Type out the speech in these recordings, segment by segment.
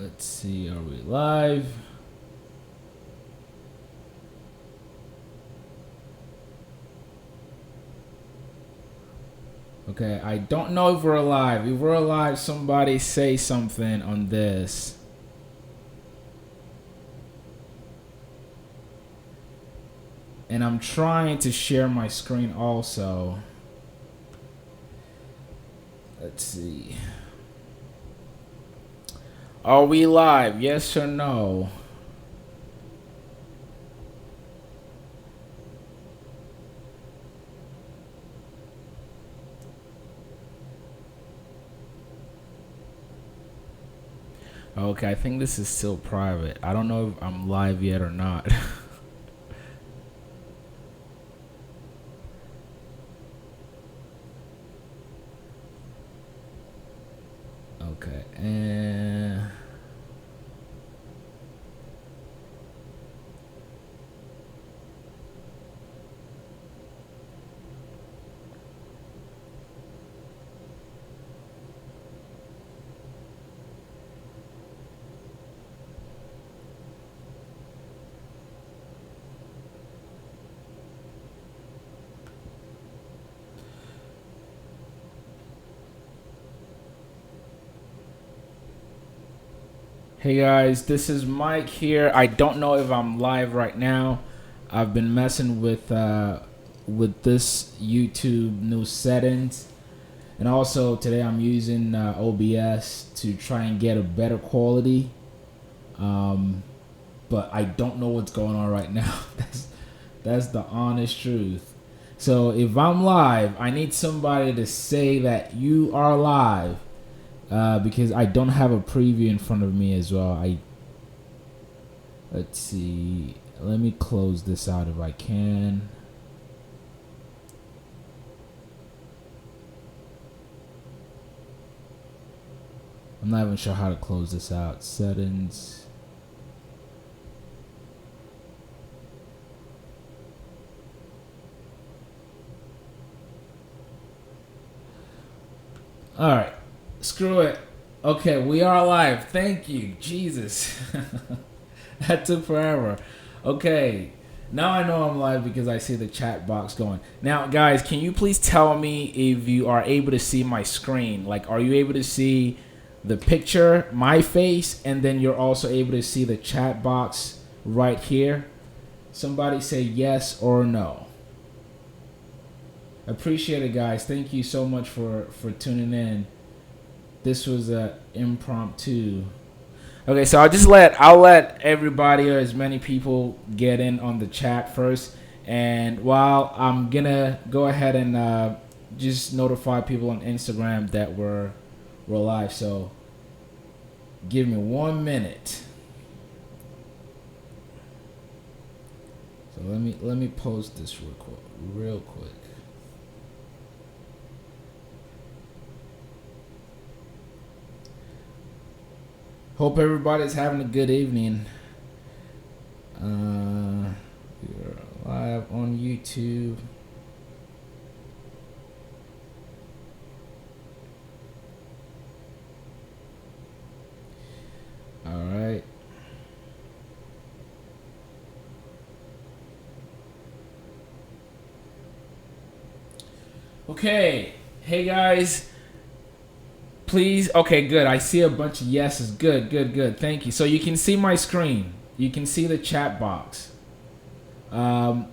Let's see, are we live? Okay, I don't know if we're live. If we're live, somebody say something on this. And I'm trying to share my screen also. Let's see. Are we live? Yes or no? Okay, I think this is still private. I don't know if I'm live yet or not. Okay, and hey guys, this is Mike here. I don't know if I'm live right now. I've been messing with this YouTube new settings, and also today I'm using OBS to try and get a better quality. But I don't know what's going on right now. That's the honest truth. So if I'm live, I need somebody to say that you are live. Because I don't have a preview in front of me as well. Let's see. Let me close this out if I can. I'm not even sure how to close this out. Settings. All right. Screw it. Okay, we are live. Thank you. Jesus. That took forever. Okay. Now I know I'm live because I see the chat box going. Now, guys, can you please tell me if you are able to see my screen? Like, are you able to see the picture, my face, and then you're also able to see the chat box right here? Somebody say yes or no. Appreciate it, guys. Thank you so much for tuning in. This was a impromptu. Okay, so I'll let everybody or as many people get in on the chat first, and while I'm gonna go ahead and just notify people on Instagram that we're live. So give me 1 minute. So let me post this real quick. Hope everybody's having a good evening. We're live on YouTube. All right. Okay. Hey guys. Please. Okay, good. I see a bunch of yeses. Good. Thank you. So you can see my screen. You can see the chat box. Now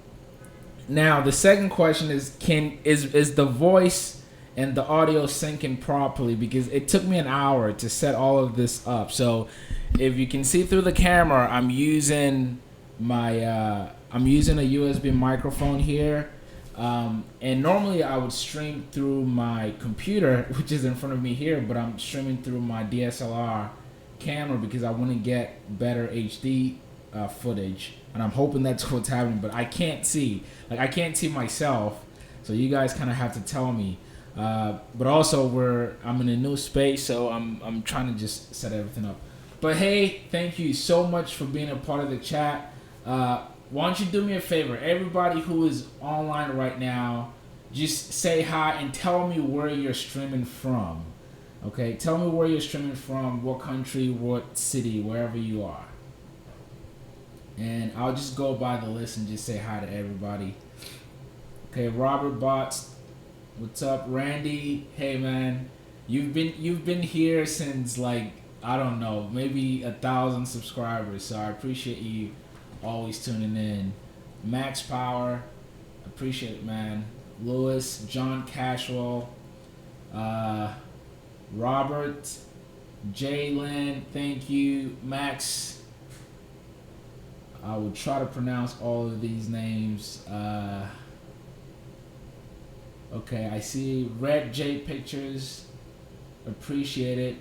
the second question is is the voice and the audio syncing properly, because it took me an hour to set all of this up. So if you can see through the camera, I'm using a USB microphone here. And normally I would stream through my computer, which is in front of me here, but I'm streaming through my DSLR camera because I want to get better HD footage, and I'm hoping that's what's happening. But I can't see myself, so you guys kind of have to tell me. But also I'm in a new space, so I'm trying to just set everything up. But hey, thank you so much for being a part of the chat. Why don't you do me a favor? Everybody who is online right now, just say hi and tell me where you're streaming from. Okay, tell me where you're streaming from, what country, what city, wherever you are. And I'll just go by the list and just say hi to everybody. Okay, Robert Bots, what's up? Randy, hey man, you've been here since like I don't know, maybe 1,000 subscribers. So I appreciate you always tuning in. Max Power, appreciate it, man. Lewis, John Cashwell, Robert, Jalen, thank you. Max, I will try to pronounce all of these names. Okay, I see Red J Pictures. Appreciate it.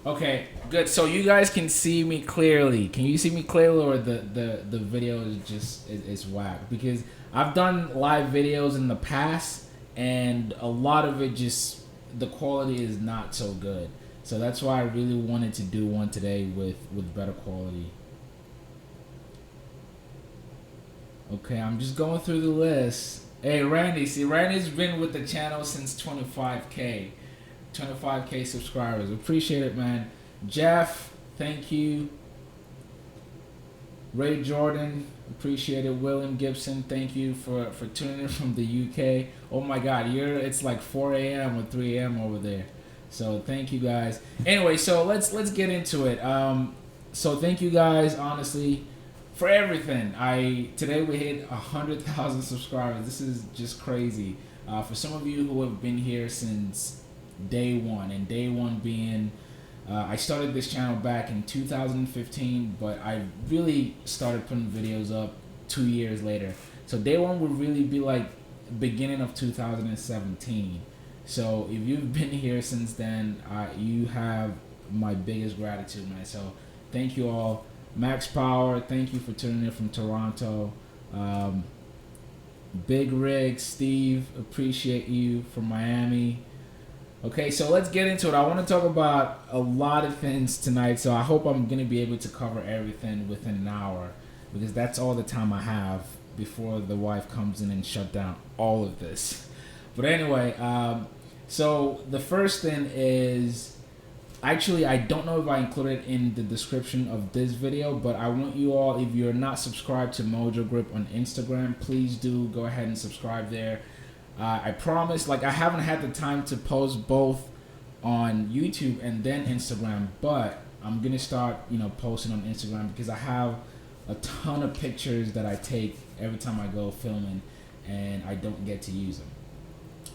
Okay, good. So you guys can see me clearly. Can you see me clearly, or the video is just is whack? Because I've done live videos in the past, and a lot of it just the quality is not so good. So that's why I really wanted to do one today with better quality. Okay, I'm just going through the list. Hey, Randy. See, Randy's been with the channel since 25K. 25K subscribers. Appreciate it, man. Jeff, thank you. Ray Jordan, appreciate it. William Gibson, thank you for tuning in from the UK. Oh my God, it's like 4 a.m. or 3 a.m. over there. So thank you guys. Anyway, so let's get into it. So thank you guys, honestly, for everything. Today we hit 100,000 subscribers. This is just crazy. For some of you who have been here since day one, and day one being I started this channel back in 2015, but I really started putting videos up 2 years later. So day one would really be like beginning of 2017. So if you've been here since then, you have my biggest gratitude, man. So thank you all. Max Power, thank you for tuning in from Toronto. Big Rig, Steve, appreciate you from Miami. Okay, so let's get into it. I want to talk about a lot of things tonight, so I hope I'm going to be able to cover everything within an hour, because that's all the time I have before the wife comes in and shut down all of this. But anyway, so the first thing is, actually, I don't know if I included it in the description of this video, but I want you all, if you're not subscribed to Mojo Grip on Instagram, please do go ahead and subscribe there. I promise, like, I haven't had the time to post both on YouTube and then Instagram, but I'm gonna start, posting on Instagram, because I have a ton of pictures that I take every time I go filming, and I don't get to use them.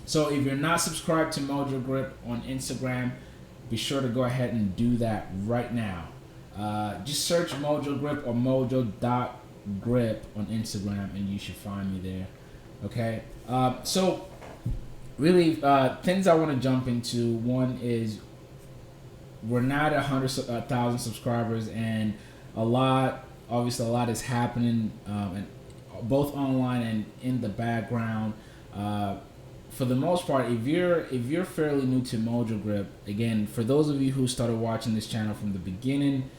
So if you're not subscribed to Mojo Grip on Instagram, be sure to go ahead and do that right now. Just search Mojo Grip or mojo.grip on Instagram, and you should find me there. Okay, so really, things I want to jump into. One is, we're not at 100,000 subscribers, and obviously a lot is happening, and both online and in the background. For the most part, if you're fairly new to Mojo Grip, again, for those of you who started watching this channel from the beginning,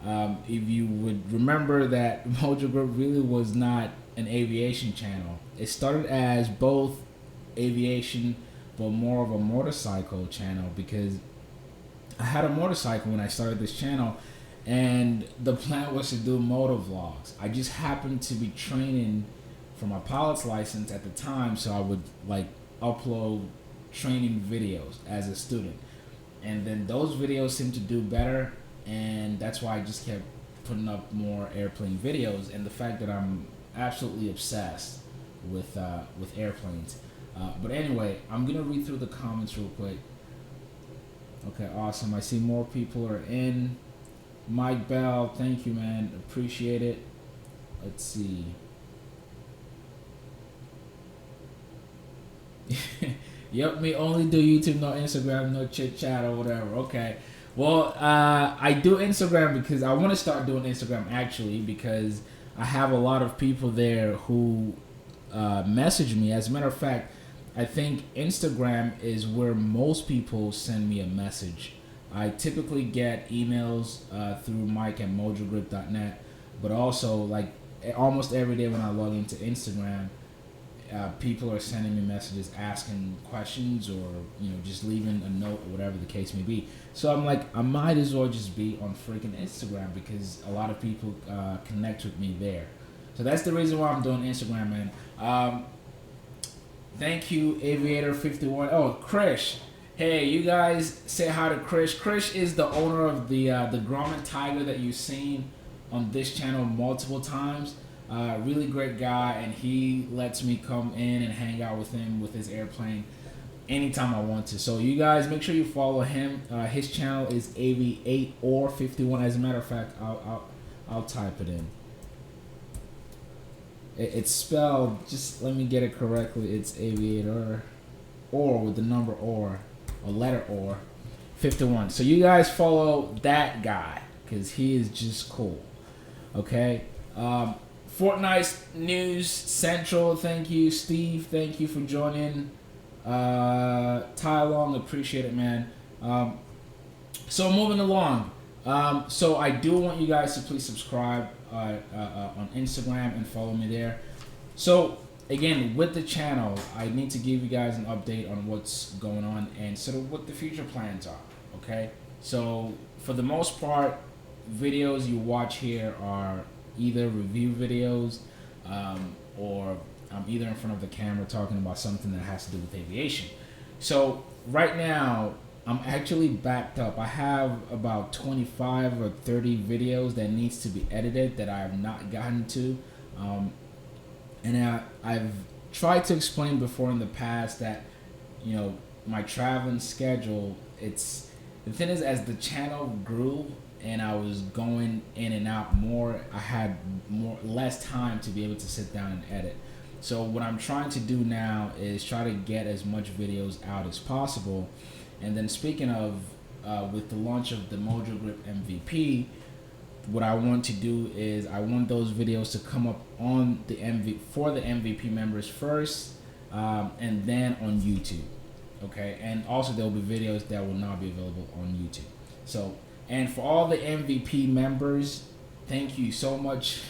if you would remember that Mojo Grip really was not an aviation channel. It started as both aviation, but more of a motorcycle channel, because I had a motorcycle when I started this channel, and the plan was to do moto vlogs. I just happened to be training for my pilot's license at the time, so I would upload training videos as a student, and then those videos seemed to do better, and that's why I just kept putting up more airplane videos. And the fact that I'm absolutely obsessed with airplanes. But anyway, I'm gonna read through the comments real quick. Okay, awesome. I see more people are in. Mike Bell, thank you, man. Appreciate it. Let's see. Yep, me only do YouTube, no Instagram, no chit chat or whatever. Okay. Well, I do Instagram because I want to start doing Instagram, actually, because I have a lot of people there who message me. As a matter of fact, I think Instagram is where most people send me a message. I typically get emails through Mike at mojogrip.net, but also, like, almost every day when I log into Instagram, people are sending me messages asking questions, or just leaving a note or whatever the case may be. So I'm like, I might as well just be on freaking Instagram, because a lot of people connect with me there. So that's the reason why I'm doing Instagram, man. Thank you, Aviator 51. Oh, Krish. Hey, you guys say hi to Krish. Krish is the owner of the Grumman Tiger that you've seen on this channel multiple times. Really great guy, and he lets me come in and hang out with him with his airplane anytime I want to. So you guys make sure you follow him. His channel is Avi8 or 51. As a matter of fact, I'll type it in. It's spelled, just let me get it correctly. It's Aviator, or with the number or letter or 51. So you guys follow that guy, because he is just cool. Okay. Fortnite News Central, thank you. Steve, thank you for joining. Ty Long, appreciate it, man. So moving along. So I do want you guys to please subscribe on Instagram and follow me there. So again, with the channel, I need to give you guys an update on what's going on and sort of what the future plans are. Okay. So for the most part, videos you watch here are either review videos, or I'm either in front of the camera talking about something that has to do with aviation. So right now, I'm actually backed up. I have about 25 or 30 videos that needs to be edited that I have not gotten to. And I've tried to explain before in the past that, my traveling schedule, the thing is, as the channel grew and I was going in and out more, I had less time to be able to sit down and edit. So what I'm trying to do now is try to get as much videos out as possible. And then speaking of, with the launch of the Mojo Grip MVP, what I want to do is I want those videos to come up on the for the MVP members first, and then on YouTube. Okay, and also there will be videos that will not be available on YouTube. So, and for all the MVP members, thank you so much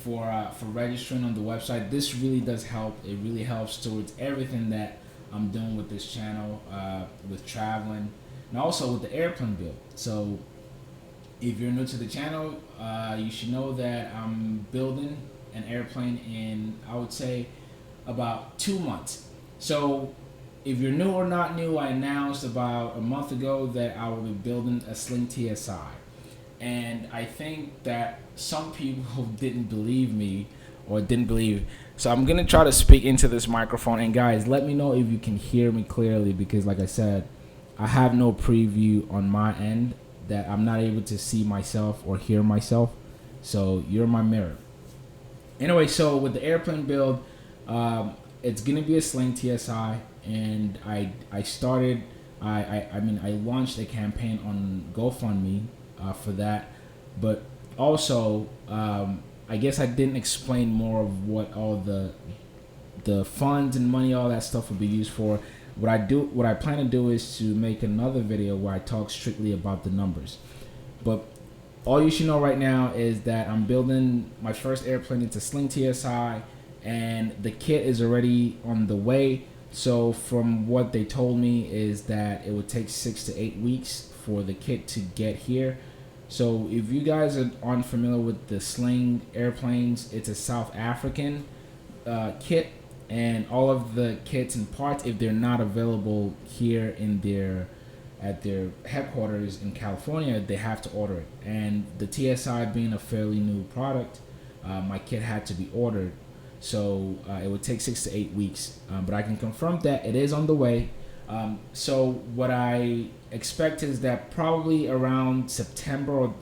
for registering on the website. This really does help. It really helps towards everything that I'm doing with this channel, with traveling, and also with the airplane build. So if you're new to the channel, you should know that I'm building an airplane in, I would say, about 2 months. So if you're new or not new, I announced about a month ago that I will be building a Sling TSI. And I think that some people didn't believe me, or didn't believe. So I'm going to try to speak into this microphone. And guys, let me know if you can hear me clearly, because like I said, I have no preview on my end, that I'm not able to see myself or hear myself. So you're my mirror. Anyway, so with the airplane build, it's going to be a Sling TSI. And I launched a campaign on GoFundMe for that. But also, I guess I didn't explain more of what all the funds and money, all that stuff will be used for. What I plan to do is to make another video where I talk strictly about the numbers. But all you should know right now is that I'm building my first airplane. It's a Sling TSI, and the kit is already on the way. So from what they told me is that it would take 6 to 8 weeks for the kit to get here. So if you guys aren't familiar with the Sling airplanes, it's a South African kit, and all of the kits and parts, if they're not available here at their headquarters in California, they have to order it. And the TSI being a fairly new product, my kit had to be ordered. So it would take 6 to 8 weeks, but I can confirm that it is on the way. So what I expect is that probably around September, or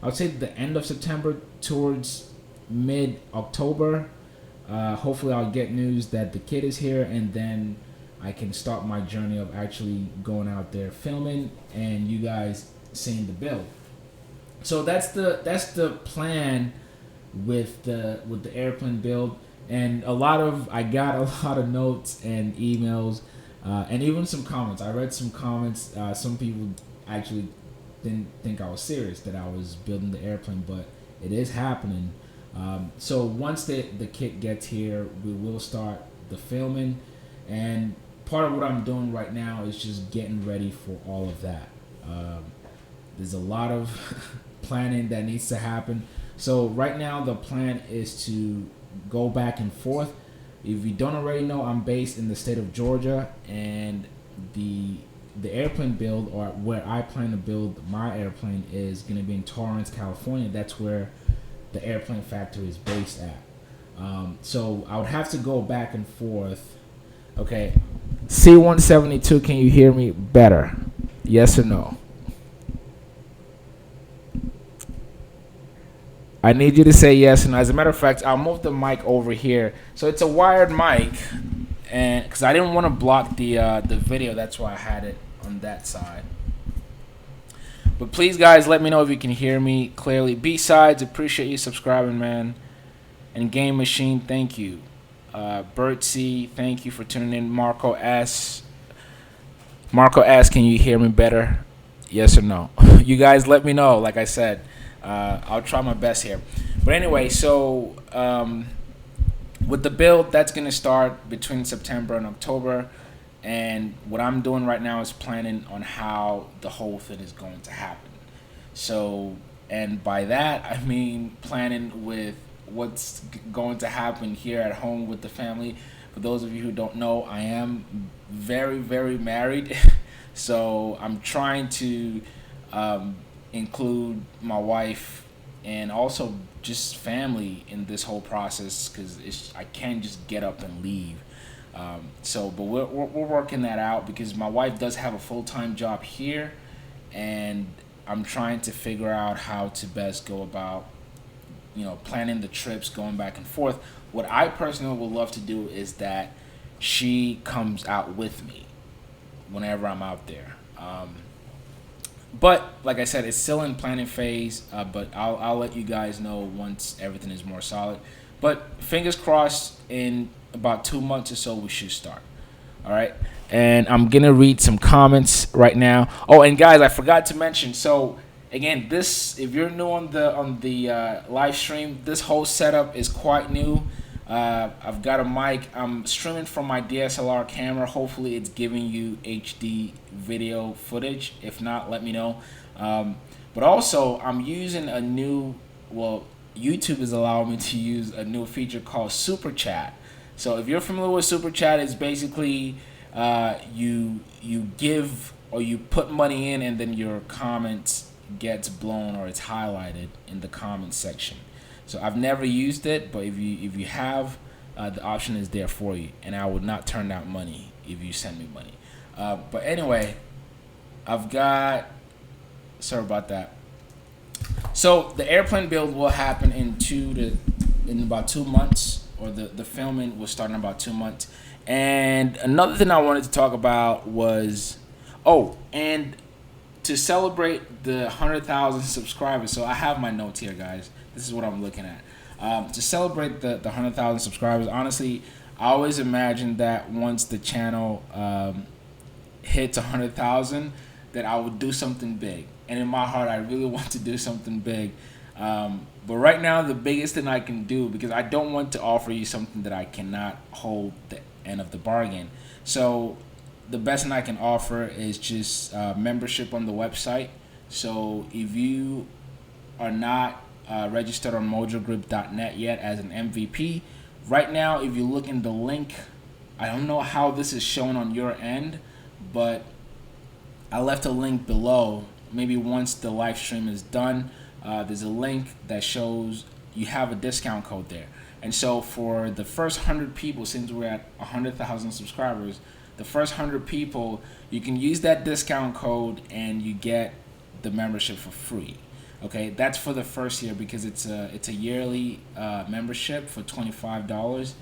I would say the end of September towards mid-October, hopefully I'll get news that the kit is here, and then I can start my journey of actually going out there filming and you guys seeing the build. So that's the plan with the airplane build. And I got a lot of notes and emails, and even some comments. I read some comments. Some people actually didn't think I was serious that I was building the airplane, but it is happening. So once the kit gets here, we will start the filming, and part of what I'm doing right now is just getting ready for all of that. There's a lot of planning that needs to happen. So right now the plan is to go back and forth. If you don't already know, I'm based in the state of Georgia, and the airplane build, or where I plan to build my airplane, is going to be in Torrance, California. That's where the airplane factory is based at. So I would have to go back and forth. Okay, C172, can you hear me better? Yes or no? I need you to say yes or no. As a matter of fact, I'll move the mic over here. So it's a wired mic, and because I didn't want to block the video, that's why I had it on that side. But please, guys, let me know if you can hear me clearly. B-Sides, appreciate you subscribing, man. And Game Machine, thank you. Bert C, thank you for tuning in. Marco S, can you hear me better? Yes or no? You guys let me know. Like I said, I'll try my best here. But anyway, so with the build, that's going to start between September and October. And what I'm doing right now is planning on how the whole thing is going to happen. So, and by that, I mean planning with what's going to happen here at home with the family. For those of you who don't know, I am very, very married. So I'm trying to include my wife and also just family in this whole process, because I can't just get up and leave. But we're working that out, because my wife does have a full-time job here, and I'm trying to figure out how to best go about, planning the trips, going back and forth. What I personally would love to do is that she comes out with me whenever I'm out there. But like I said, it's still in planning phase, but I'll let you guys know once everything is more solid. But fingers crossed, in about 2 months or so, we should start. All right. And I'm going to read some comments right now. Oh, and guys, I forgot to mention. So again, if you're new on the live stream, this whole setup is quite new. I've got a mic. I'm streaming from my DSLR camera. Hopefully it's giving you HD video footage. If not, let me know. But also, I'm using a new, YouTube is allowing me to use a new feature called Super Chat. So if you're familiar with Super Chat, it's basically you give, or you put money in, and then your comments gets blown, or it's highlighted in the comments section. So I've never used it, but if you have, the option is there for you, and I would not turn down money if you send me money. But anyway, sorry about that. So the airplane build will happen in about 2 months, or the filming will start in about 2 months. And another thing I wanted to talk about was, and to celebrate the 100,000 subscribers. So I have my notes here, guys. This is what I'm looking at. To celebrate the 100,000 subscribers, honestly, I always imagined that once the channel hits 100,000, that I would do something big. And in my heart, I really want to do something big. But right now, the biggest thing I can do, because I don't want to offer you something that I cannot hold the end of the bargain. So the best thing I can offer is just membership on the website. So if you are not registered on mojogroup.net yet as an MVP, right now, if you look in the link, I don't know how this is shown on your end, but I left a link below. Maybe once the live stream is done, there's a link that shows you have a discount code there. And so for the first 100 people, since we're at 100,000 subscribers, the first 100 people, you can use that discount code and you get the membership for free. Okay, that's for the first year, because it's a yearly membership for $25.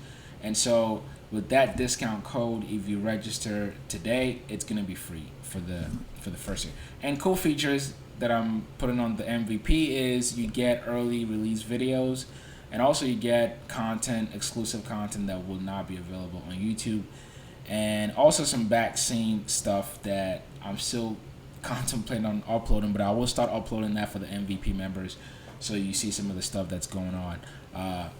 And so with that discount code, if you register today, it's gonna be free for the first year. And cool features that I'm putting on the MVP is you get early release videos, and also you get exclusive content that will not be available on YouTube, and also some back scene stuff that I'm still contemplating on uploading, but I will start uploading that for the MVP members. so you see some of the stuff that's going on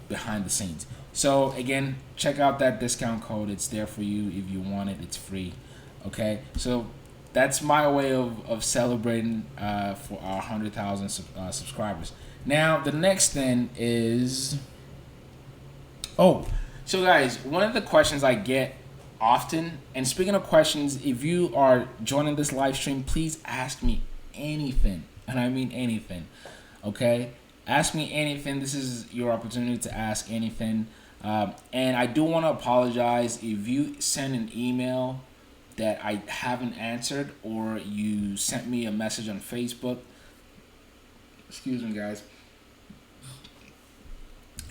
behind the scenes. So again, check out that discount code. It's there for you if you want it. It's free. Okay, so that's my way of celebrating for our 100,000 subscribers. Now the next thing is, so guys, one of the questions I get often, and speaking of questions, if you are joining this live stream, please ask me anything, and I mean anything. Okay, ask me anything. This is your opportunity to ask anything. And I do want to apologize if you send an email that I haven't answered, or you sent me a message on Facebook. Excuse me, guys.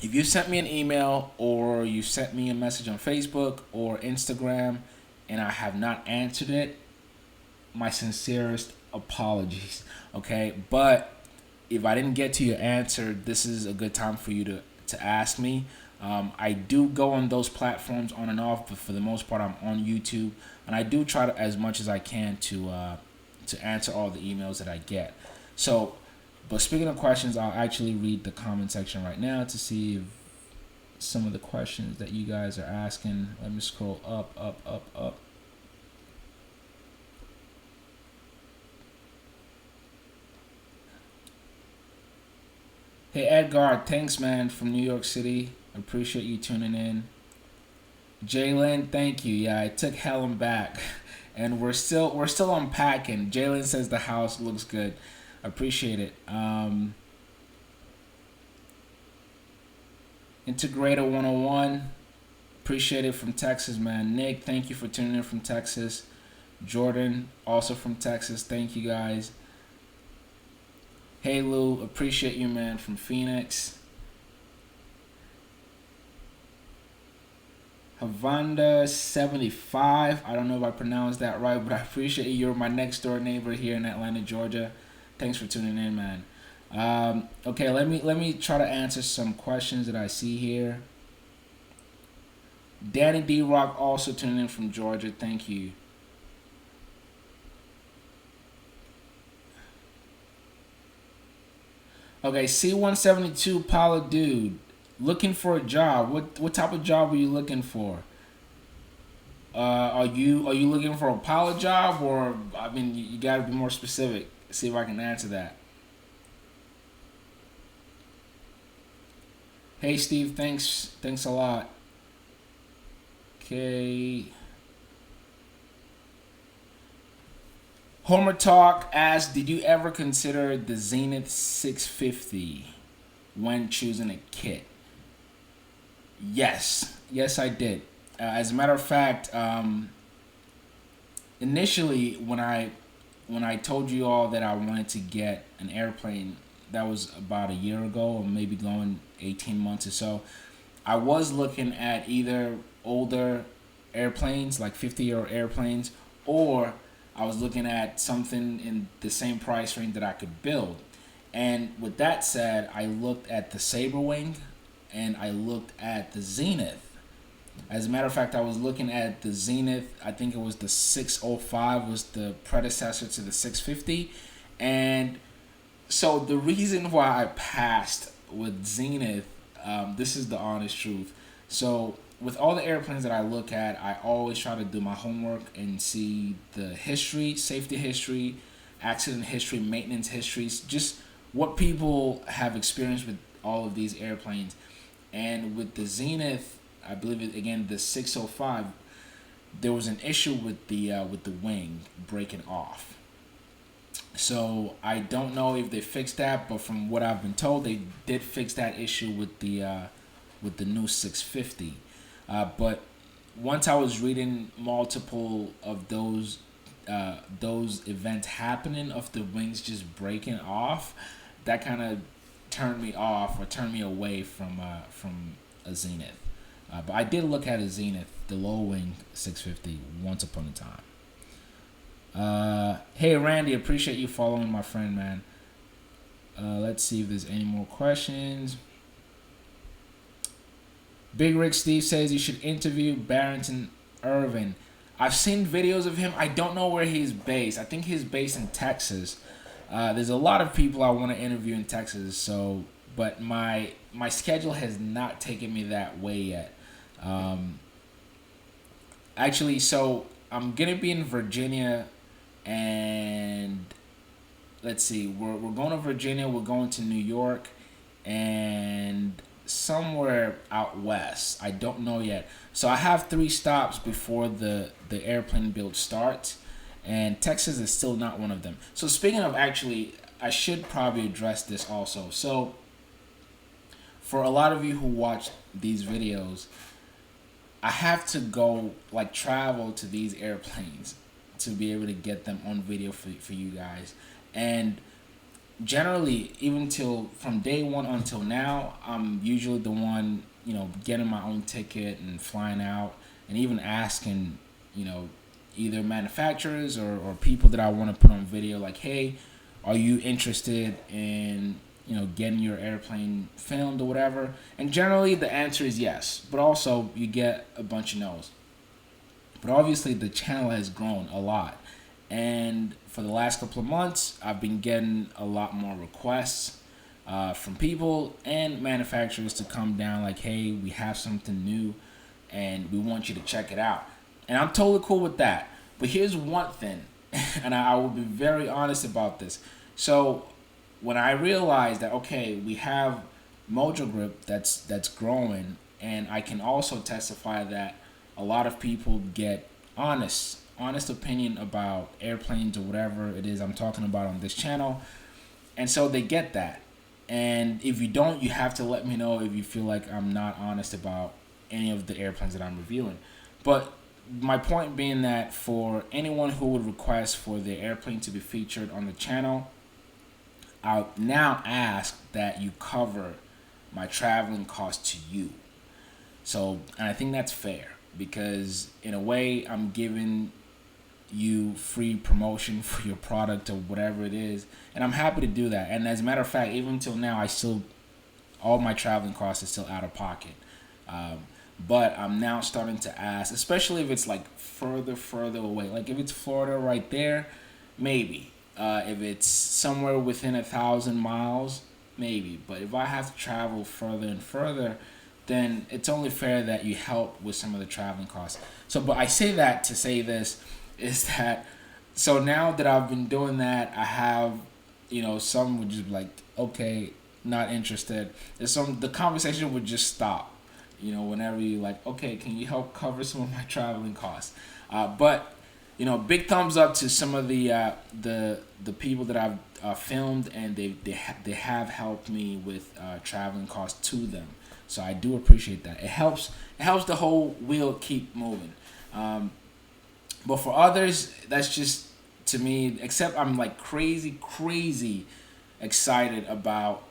If you sent me an email or you sent me a message on Facebook or Instagram and I have not answered it, my sincerest apologies. Okay, but if I didn't get to your answer, this is a good time for you to ask me. I do go on those platforms on and off, but for the most part, I'm on YouTube, and I do try to, as much as I can, to answer all the emails that I get. So, but speaking of questions, I'll actually read the comment section right now to see if some of the questions that you guys are asking. Let me scroll up. Hey Edgar, thanks man from New York City. I appreciate you tuning in. Jalen, thank you. Yeah, I took Helen back, and we're still unpacking. Jalen says the house looks good. I appreciate it. Integrator 101, appreciate it from Texas, man. Nick, thank you for tuning in from Texas. Jordan, also from Texas. Thank you guys. Hey Lou, appreciate you, man, from Phoenix. Havanda 75, I don't know if I pronounced that right, but I appreciate you. You're my next door neighbor here in Atlanta, Georgia. Thanks for tuning in, man. Okay, let me try to answer some questions that I see here. Danny D Rock also tuning in from Georgia. Thank you. Okay, C172 Paula Dude, looking for a job. What type of job are you looking for? Are you looking for a pilot job, or I mean, you gotta be more specific. See if I can answer that. Hey Steve, thanks a lot. Okay. Homer Talk asks, did you ever consider the Zenith 650 when choosing a kit? Yes, I did. As a matter of fact, initially when I told you all that I wanted to get an airplane, that was about a year ago, or maybe going 18 months or so. I was looking at either older airplanes, like 50-year-old airplanes, or I was looking at something in the same price range that I could build. And with that said, I looked at the Sabre Wing and I looked at the Zenith. As a matter of fact, I was looking at the Zenith. I think it was the 605 was the predecessor to the 650. And so the reason why I passed with Zenith, this is the honest truth. So with all the airplanes that I look at, I always try to do my homework and see the history, safety history, accident history, maintenance histories, just what people have experienced with all of these airplanes. And with the Zenith, I believe it again, the 605, there was an issue with the wing breaking off. So I don't know if they fixed that, but from what I've been told, they did fix that issue with the new 650. But once I was reading multiple of those events happening of the wings just breaking off, that kind of turned me off or turned me away from a Zenith. But I did look at a Zenith, the low wing 650, once upon a time. Hey Randy, appreciate you following my friend, man. Let's see if there's any more questions. Big Rick Steve says you should interview Barrington Irvin. I've seen videos of him. I don't know where he's based. I think he's based in Texas. There's a lot of people I want to interview in Texas, so but my schedule has not taken me that way yet. Um, Actually, so I'm gonna be in Virginia, and let's see, we're going to Virginia, we're going to New York, and somewhere out west. I don't know yet. So I have 3 stops before the airplane build starts, and Texas is still not one of them. So speaking of, actually, I should probably address this also. So for a lot of you who watch these videos, I have to go, like, travel to these airplanes to be able to get them on video for you guys. And generally, even till from day one until now, I'm usually the one, getting my own ticket and flying out, and even asking, either manufacturers or people that I want to put on video, like, hey, are you interested in, getting your airplane filmed or whatever? And generally the answer is yes, but also you get a bunch of no's. But obviously the channel has grown a lot, and for the last couple of months I've been getting a lot more requests from people and manufacturers to come down, like, hey, we have something new and we want you to check it out. And I'm totally cool with that. But here's one thing, and I will be very honest about this. So when I realized that, okay, we have Mojo Grip that's growing, and I can also testify that a lot of people get honest opinion about airplanes or whatever it is I'm talking about on this channel, and so they get that. And if you don't, you have to let me know if you feel like I'm not honest about any of the airplanes that I'm reviewing. But my point being that for anyone who would request for their airplane to be featured on the channel, I'll now ask that you cover my traveling costs to you. So, and I think that's fair, because in a way I'm giving you free promotion for your product or whatever it is, and I'm happy to do that. And as a matter of fact, even until now, all my traveling costs are still out of pocket. But I'm now starting to ask, especially if it's like further away. Like if it's Florida right there, maybe. If it's somewhere within 1,000 miles, maybe. But if I have to travel further and further, then it's only fair that you help with some of the traveling costs. So, but I say that to say this, is that, so now that I've been doing that, I have, some would just be like, okay, not interested. The conversation would just stop. Whenever you like, okay, can you help cover some of my traveling costs? But big thumbs up to some of the people that I've filmed, and they have helped me with traveling costs to them. So I do appreciate that. It helps the whole wheel keep moving. But for others, that's just, to me, except I'm like crazy excited about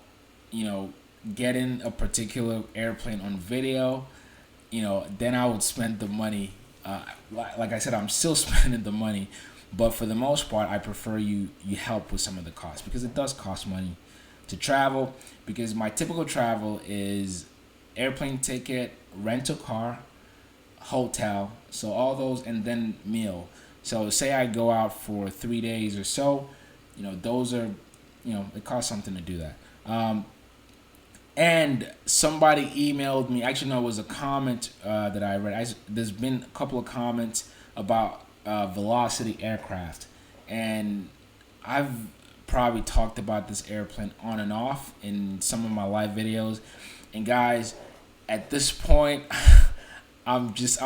getting a particular airplane on video, then I would spend the money. Like I said, I'm still spending the money, but for the most part, I prefer you help with some of the costs, because it does cost money to travel. Because my typical travel is airplane ticket, rental car, hotel, so all those, and then meal. So say I go out for 3 days or so, those are, it costs something to do that. And somebody emailed me. Actually, no, it was a comment that I read. There's been a couple of comments about Velocity aircraft, and I've probably talked about this airplane on and off in some of my live videos. And guys, at this point, I'm just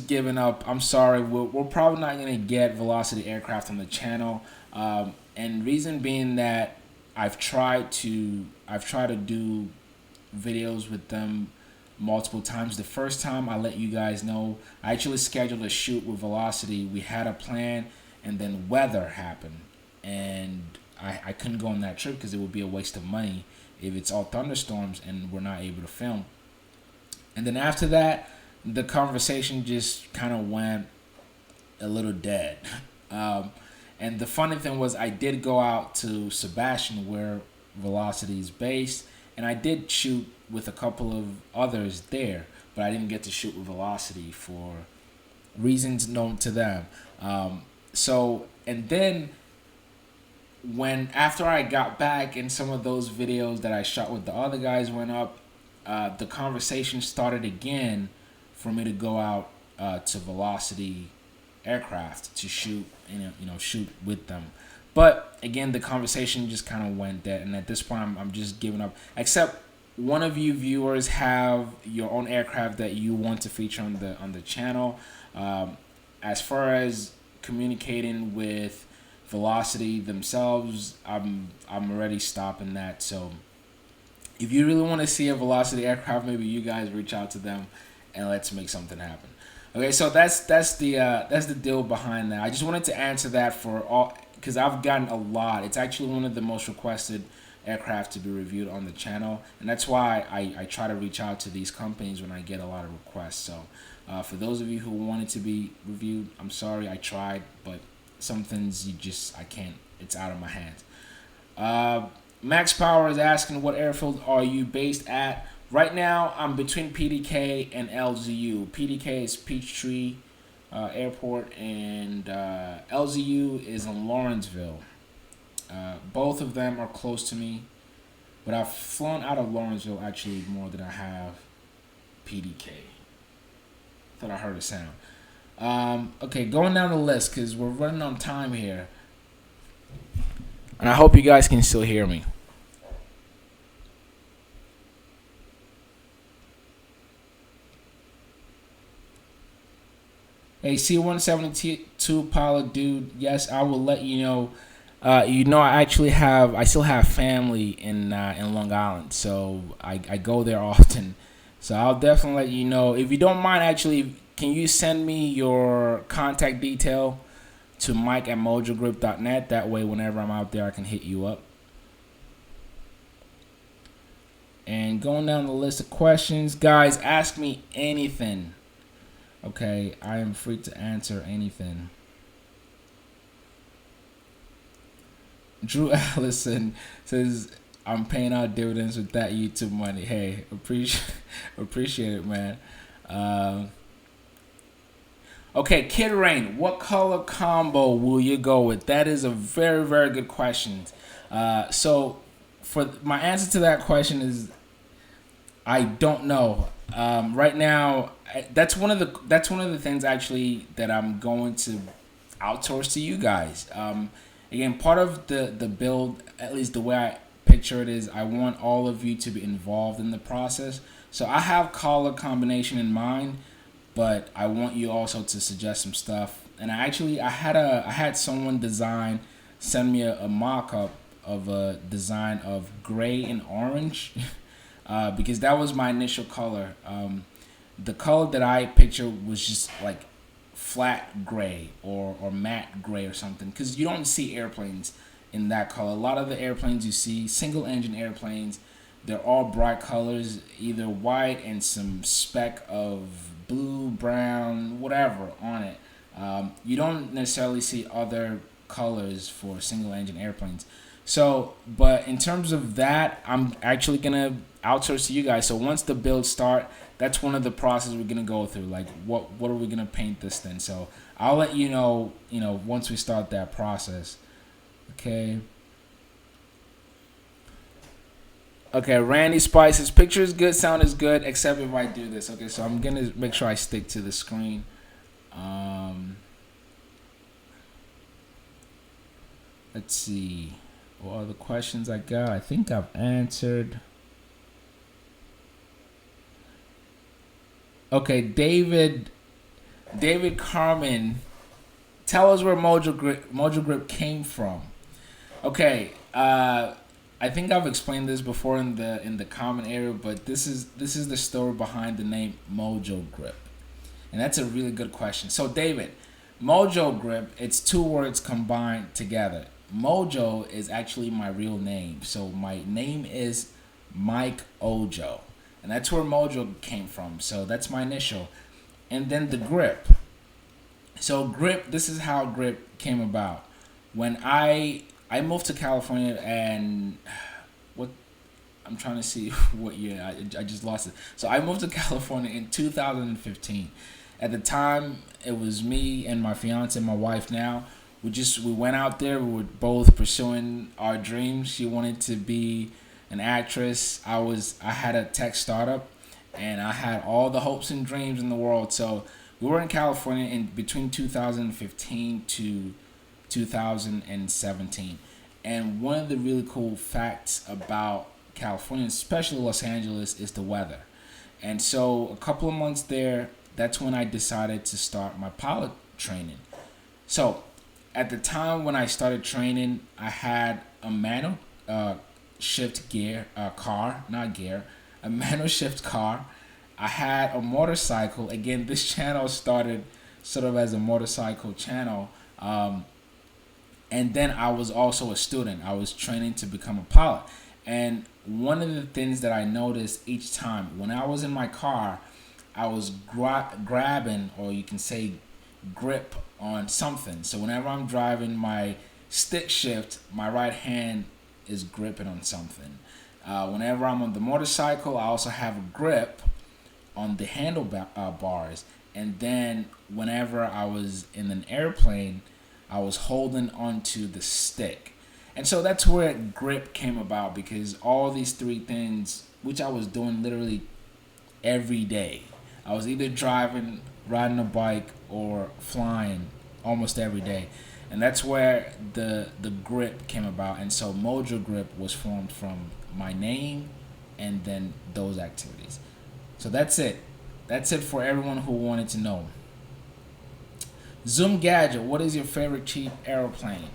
giving up. I'm sorry. We're probably not gonna get Velocity aircraft on the channel, and reason being that I've tried to do videos with them multiple times. The first time, I let you guys know, I actually scheduled a shoot with Velocity. We had a plan, and then weather happened, and I couldn't go on that trip because it would be a waste of money if it's all thunderstorms and we're not able to film. And then after that, the conversation just kind of went a little dead. And the funny thing was, I did go out to Sebastian, where Velocity is based, and I did shoot with a couple of others there, but I didn't get to shoot with Velocity for reasons known to them. And then when after I got back and some of those videos that I shot with the other guys went up, the conversation started again for me to go out to Velocity aircraft to shoot, shoot with them. But again, the conversation just kind of went dead, and at this point, I'm just giving up. Except one of you viewers have your own aircraft that you want to feature on the channel. As far as communicating with Velocity themselves, I'm already stopping that. So if you really want to see a Velocity aircraft, maybe you guys reach out to them and let's make something happen. Okay, so that's the deal behind that. I just wanted to answer that for all, because I've gotten a lot. It's actually one of the most requested aircraft to be reviewed on the channel, and that's why I try to reach out to these companies when I get a lot of requests. So for those of you who wanted to be reviewed, I'm sorry, I tried, but some things I can't. It's out of my hands. Max Power is asking, what airfield are you based at? Right now, I'm between PDK and LZU. PDK is Peachtree Airport, and LZU is in Lawrenceville. Both of them are close to me, but I've flown out of Lawrenceville actually more than I have PDK. Thought I heard a sound. Okay, going down the list because we're running on time here, and I hope you guys can still hear me. Hey, C-172 pilot dude, yes, I will let you know. I still have family in Long Island, so I go there often. So I'll definitely let you know. If you don't mind, actually, can you send me your contact detail to mike@mojogrip.net? That way, whenever I'm out there, I can hit you up. And going down the list of questions, guys, ask me anything. Okay, I am free to answer anything. Drew Allison says, I'm paying out dividends with that YouTube money. Hey, appreciate it, man. Okay, Kid Rain, what color combo will you go with? That is a very, very good question. So for my answer to that question is, I don't know. Right now, that's one of the things actually that I'm going to outsource to you guys. Again, part of the build, at least the way I picture it, is I want all of you to be involved in the process. So I have color combination in mind, but I want you also to suggest some stuff. And I had someone send me a mock-up of a design of gray and orange. Because that was my initial color. The color that I pictured was just like flat gray or matte gray or something, because you don't see airplanes in that color. A lot of the airplanes you see, single engine airplanes, they're all bright colors, either white and some speck of blue, brown, whatever on it. You don't necessarily see other colors for single engine airplanes. So, but in terms of that, I'm actually gonna outsource to you guys. So once the builds start, that's one of the processes we're gonna go through. Like, what are we gonna paint this thing? So I'll let you know, once we start that process. Okay. Okay, Randy Spices, picture is good, sound is good, except if I do this. Okay, so I'm gonna make sure I stick to the screen. Let's see. What are the questions I got? I think I've answered. Okay, David Carmen, tell us where Mojo Grip came from. Okay, I think I've explained this before in the comment area, but this is the story behind the name Mojo Grip, and that's a really good question. So David, Mojo Grip, it's two words combined together. Mojo is actually my real name. So my name is Mike Ojo. And that's where Mojo came from. So that's my initial. And then the grip. So grip, this is how grip came about. When I moved to California, and I'm trying to see what year, I just lost it. So I moved to California in 2015. At the time, it was me and my fiance, my wife now. we went out there. We were both pursuing our dreams. She wanted to be an actress. I had a tech startup, and I had all the hopes and dreams in the world. So we were in California in between 2015 to 2017. And one of the really cool facts about California, especially Los Angeles, is the weather. And so a couple of months there, that's when I decided to start my pilot training. So at the time when I started training, I had a manual shift gear car, not gear, a manual shift car. I had a motorcycle. Again, this channel started sort of as a motorcycle channel. And then I was also a student. I was training to become a pilot. And one of the things that I noticed each time when I was in my car, I was grabbing, or you can say grip on something. So whenever I'm driving my stick shift, my right hand is gripping on something. Whenever I'm on the motorcycle, I also have a grip on the handle bars. And then whenever I was in an airplane, I was holding onto the stick. And so that's where grip came about, because all these three things, which I was doing literally every day. I was either driving, riding a bike, or flying almost every day. And that's where the grip came about. And so Mojo Grip was formed from my name and then those activities. So that's it. That's it for everyone who wanted to know. Zoom Gadget, what is your favorite cheap aeroplane?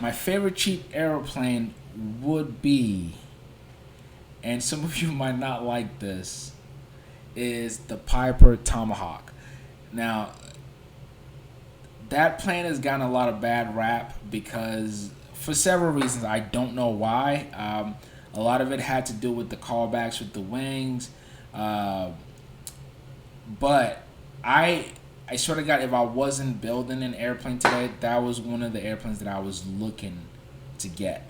My favorite cheap aeroplane would be, and some of you might not like this, is the Piper Tomahawk. Now, that plane has gotten a lot of bad rap because, for several reasons, I don't know why. A lot of it had to do with the callbacks with the wings. But I swear to God, if I wasn't building an airplane today, that was one of the airplanes that I was looking to get.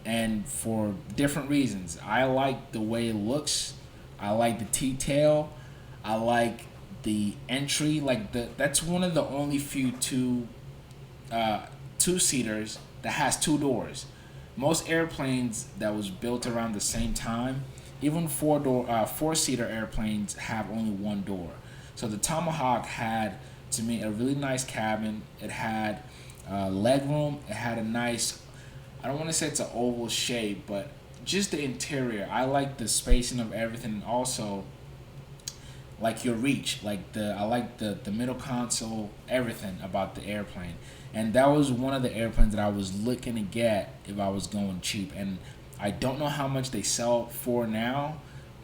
And for different reasons. I like the way it looks. I like the T-tail. I like the entry. That's one of the only few two-seaters that has two doors. Most airplanes that was built around the same time, even four-seater airplanes have only one door. So the Tomahawk had, to me, a really nice cabin. It had leg room. It had a nice, I don't want to say it's an oval shape, but just the interior. I like the spacing of everything, and also like your reach. I like the middle console, everything about the airplane. And that was one of the airplanes that I was looking to get if I was going cheap. And I don't know how much they sell for now,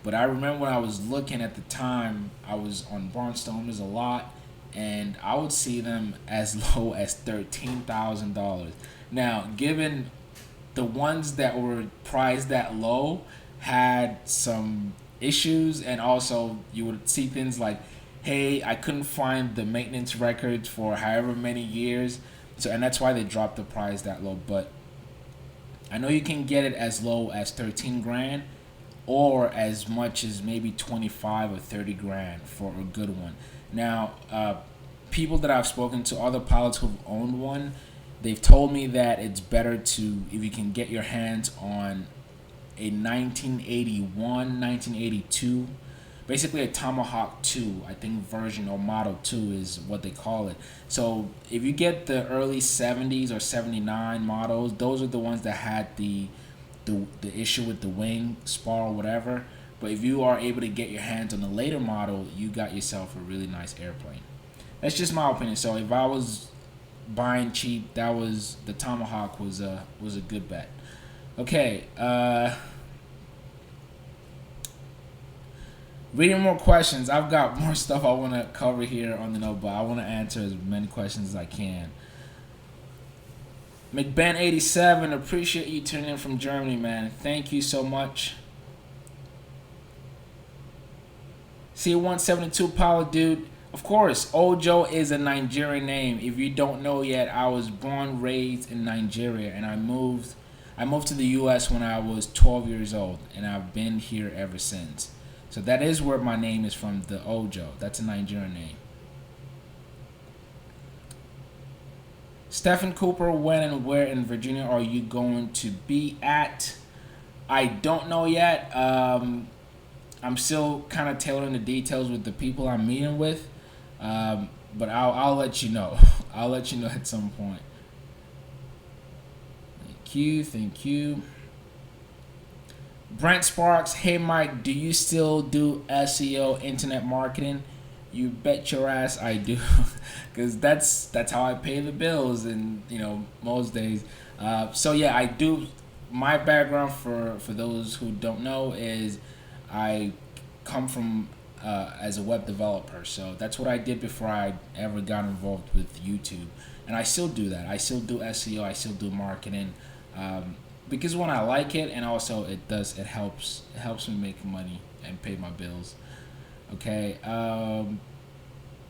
but I remember when I was looking at the time, I was on Barnstormers a lot, and I would see them as low as $13,000. Now, given the ones that were priced that low had some issues, and also you would see things like, hey, I couldn't find the maintenance records for however many years, and that's why they dropped the price that low. But I know you can get it as low as 13 grand, or as much as maybe 25 or 30 grand for a good one. Now, people that I've spoken to, other pilots who've owned one, they've told me that it's better to, if you can get your hands on a 1981, 1982, basically a Tomahawk 2, I think version or model 2 is what they call it. So if you get the early 70s or 79 models, those are the ones that had the issue with the wing spar or whatever. But if you are able to get your hands on the later model, you got yourself a really nice airplane. That's just my opinion. So if I was buying cheap, the Tomahawk was a good bet. Okay, reading more questions. I've got more stuff I want to cover here on the note, but I want to answer as many questions as I can. McBen87, appreciate you tuning in from Germany, man. Thank you so much. C172 Pilot Dude. Of course, Ojo is a Nigerian name. If you don't know yet, I was born, raised in Nigeria, and I moved to the U.S. when I was 12 years old, and I've been here ever since. So that is where my name is from, the Ojo. That's a Nigerian name. Stephen Cooper, when and where in Virginia are you going to be at? I don't know yet. I'm still kind of tailoring the details with the people I'm meeting with, but I'll let you know. I'll let you know at some point. Thank you. Brent Sparks, hey Mike, do you still do SEO, internet marketing? You bet your ass I do, because that's how I pay the bills, and most days. So yeah, I do. My background, for those who don't know, is I come from as a web developer. So that's what I did before I ever got involved with YouTube, and I still do that. I still do SEO. I still do marketing. Because when I like it, and also it helps me make money and pay my bills. Okay. Boom,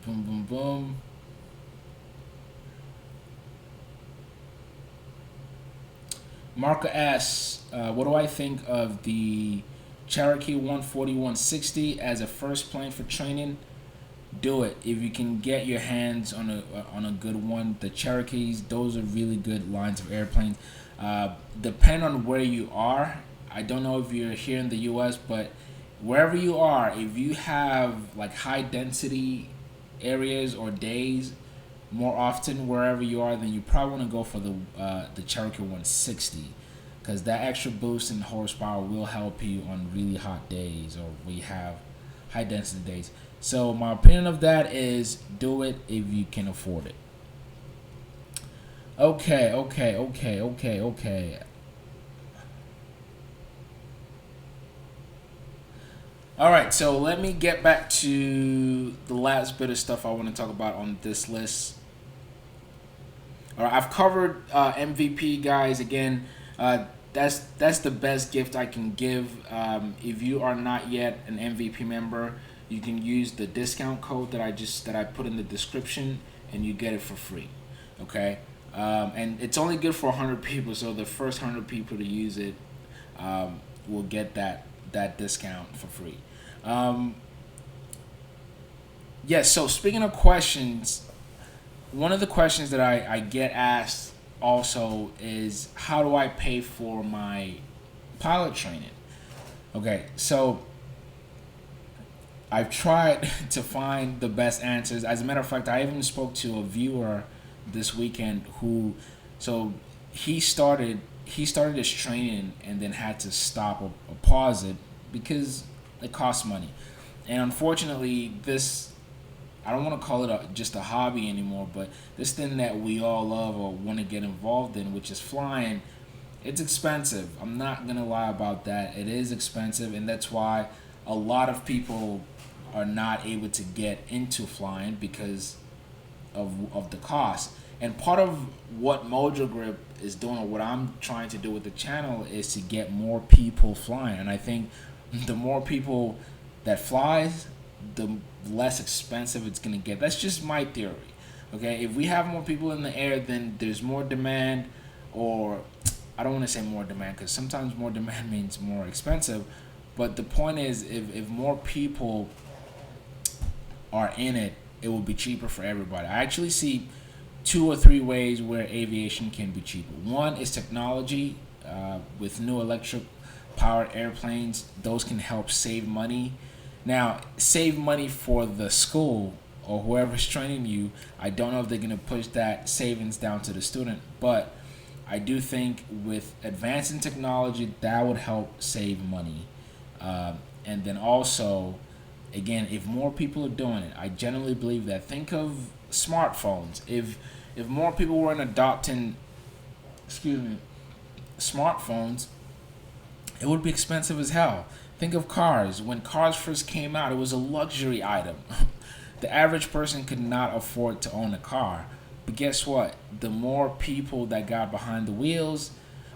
boom, boom. Marco asks, what do I think of the Cherokee 140-160 as a first plane for training? Do it if you can get your hands on a good one. The Cherokees, those are really good lines of airplanes. Depend on where you are. I don't know if you're here in the U.S., but wherever you are, if you have like high density areas or days more often wherever you are, then you probably want to go for the Cherokee 160, because that extra boost in horsepower will help you on really hot days or we have high density days. So my opinion of that is do it if you can afford it. Okay. All right, so let me get back to the last bit of stuff I want to talk about on this list. All right, I've covered MVP, guys. Again, that's the best gift I can give. If you are not yet an MVP member, you can use the discount code that I put in the description, and you get it for free. Okay, and it's only good for 100 people. So the first 100 people to use it will get that discount for free. So speaking of questions, one of the questions that I get asked also is, how do I pay for my pilot training? Okay, so I've tried to find the best answers. As a matter of fact, I even spoke to a viewer this weekend who, so he started his training and then had to stop or pause it because it costs money. And unfortunately, this, I don't want to call it just a hobby anymore, but this thing that we all love or want to get involved in, which is flying, it's expensive. I'm not going to lie about that. It is expensive, and that's why a lot of people are not able to get into flying because of the cost. And part of what Mojo Grip is doing, or what I'm trying to do with the channel, is to get more people flying. And I think the more people that flies, the less expensive it's going to get. That's just my theory. Okay, if we have more people in the air, then there's more demand, or I don't want to say more demand, because sometimes more demand means more expensive. But the point is, if more people are in it, it will be cheaper for everybody. I actually see 2 or 3 ways where aviation can be cheaper. One is technology. With new electric powered airplanes, those can help save money. Now, save money for the school or whoever's training you. I don't know if they're going to push that savings down to the student, but I do think with advancing technology, that would help save money. And then also, again, if more people are doing it, I generally believe that. Think of smartphones. If more people were adopting, smartphones, it would be expensive as hell. Think of cars. When cars first came out, it was a luxury item. The average person could not afford to own a car. But guess what? The more people that got behind the wheels,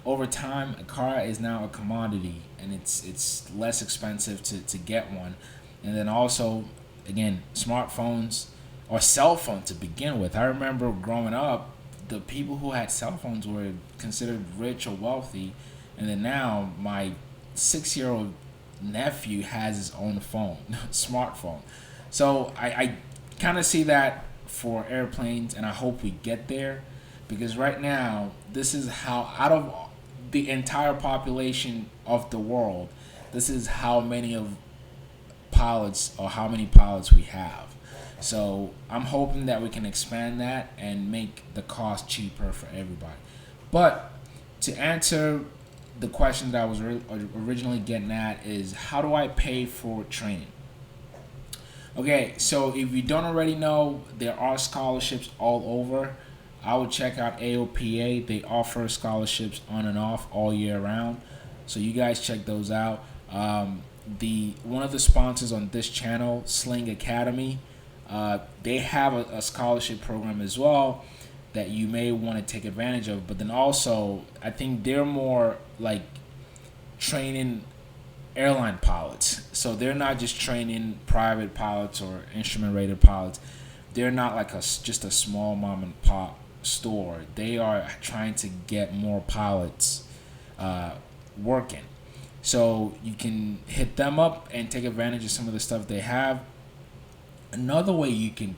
over time, a car is now a commodity, and it's less expensive to get one. And then also, again, smartphones or cell phones to begin with. I remember growing up, the people who had cell phones were considered rich or wealthy, and then now my 6-year-old nephew has his own phone, smartphone. So I kind of see that for airplanes, and I hope we get there. because right now this is how, out of the entire population of the world, this is how many of pilots, or how many pilots we have. So I'm hoping that we can expand that and make the cost cheaper for everybody. But to answer the question that I was originally getting at is, how do I pay for training? Okay, so if you don't already know, there are scholarships all over. I would check out AOPA. They offer scholarships on and off all year round. So you guys check those out. The one of the sponsors on this channel, Sling Academy, they have a scholarship program as well that you may want to take advantage of. But then also, I think they're more like training airline pilots. So they're not just training private pilots or instrument rated pilots. They're not like just a small mom and pop store. They are trying to get more pilots working. So you can hit them up and take advantage of some of the stuff they have. Another way you can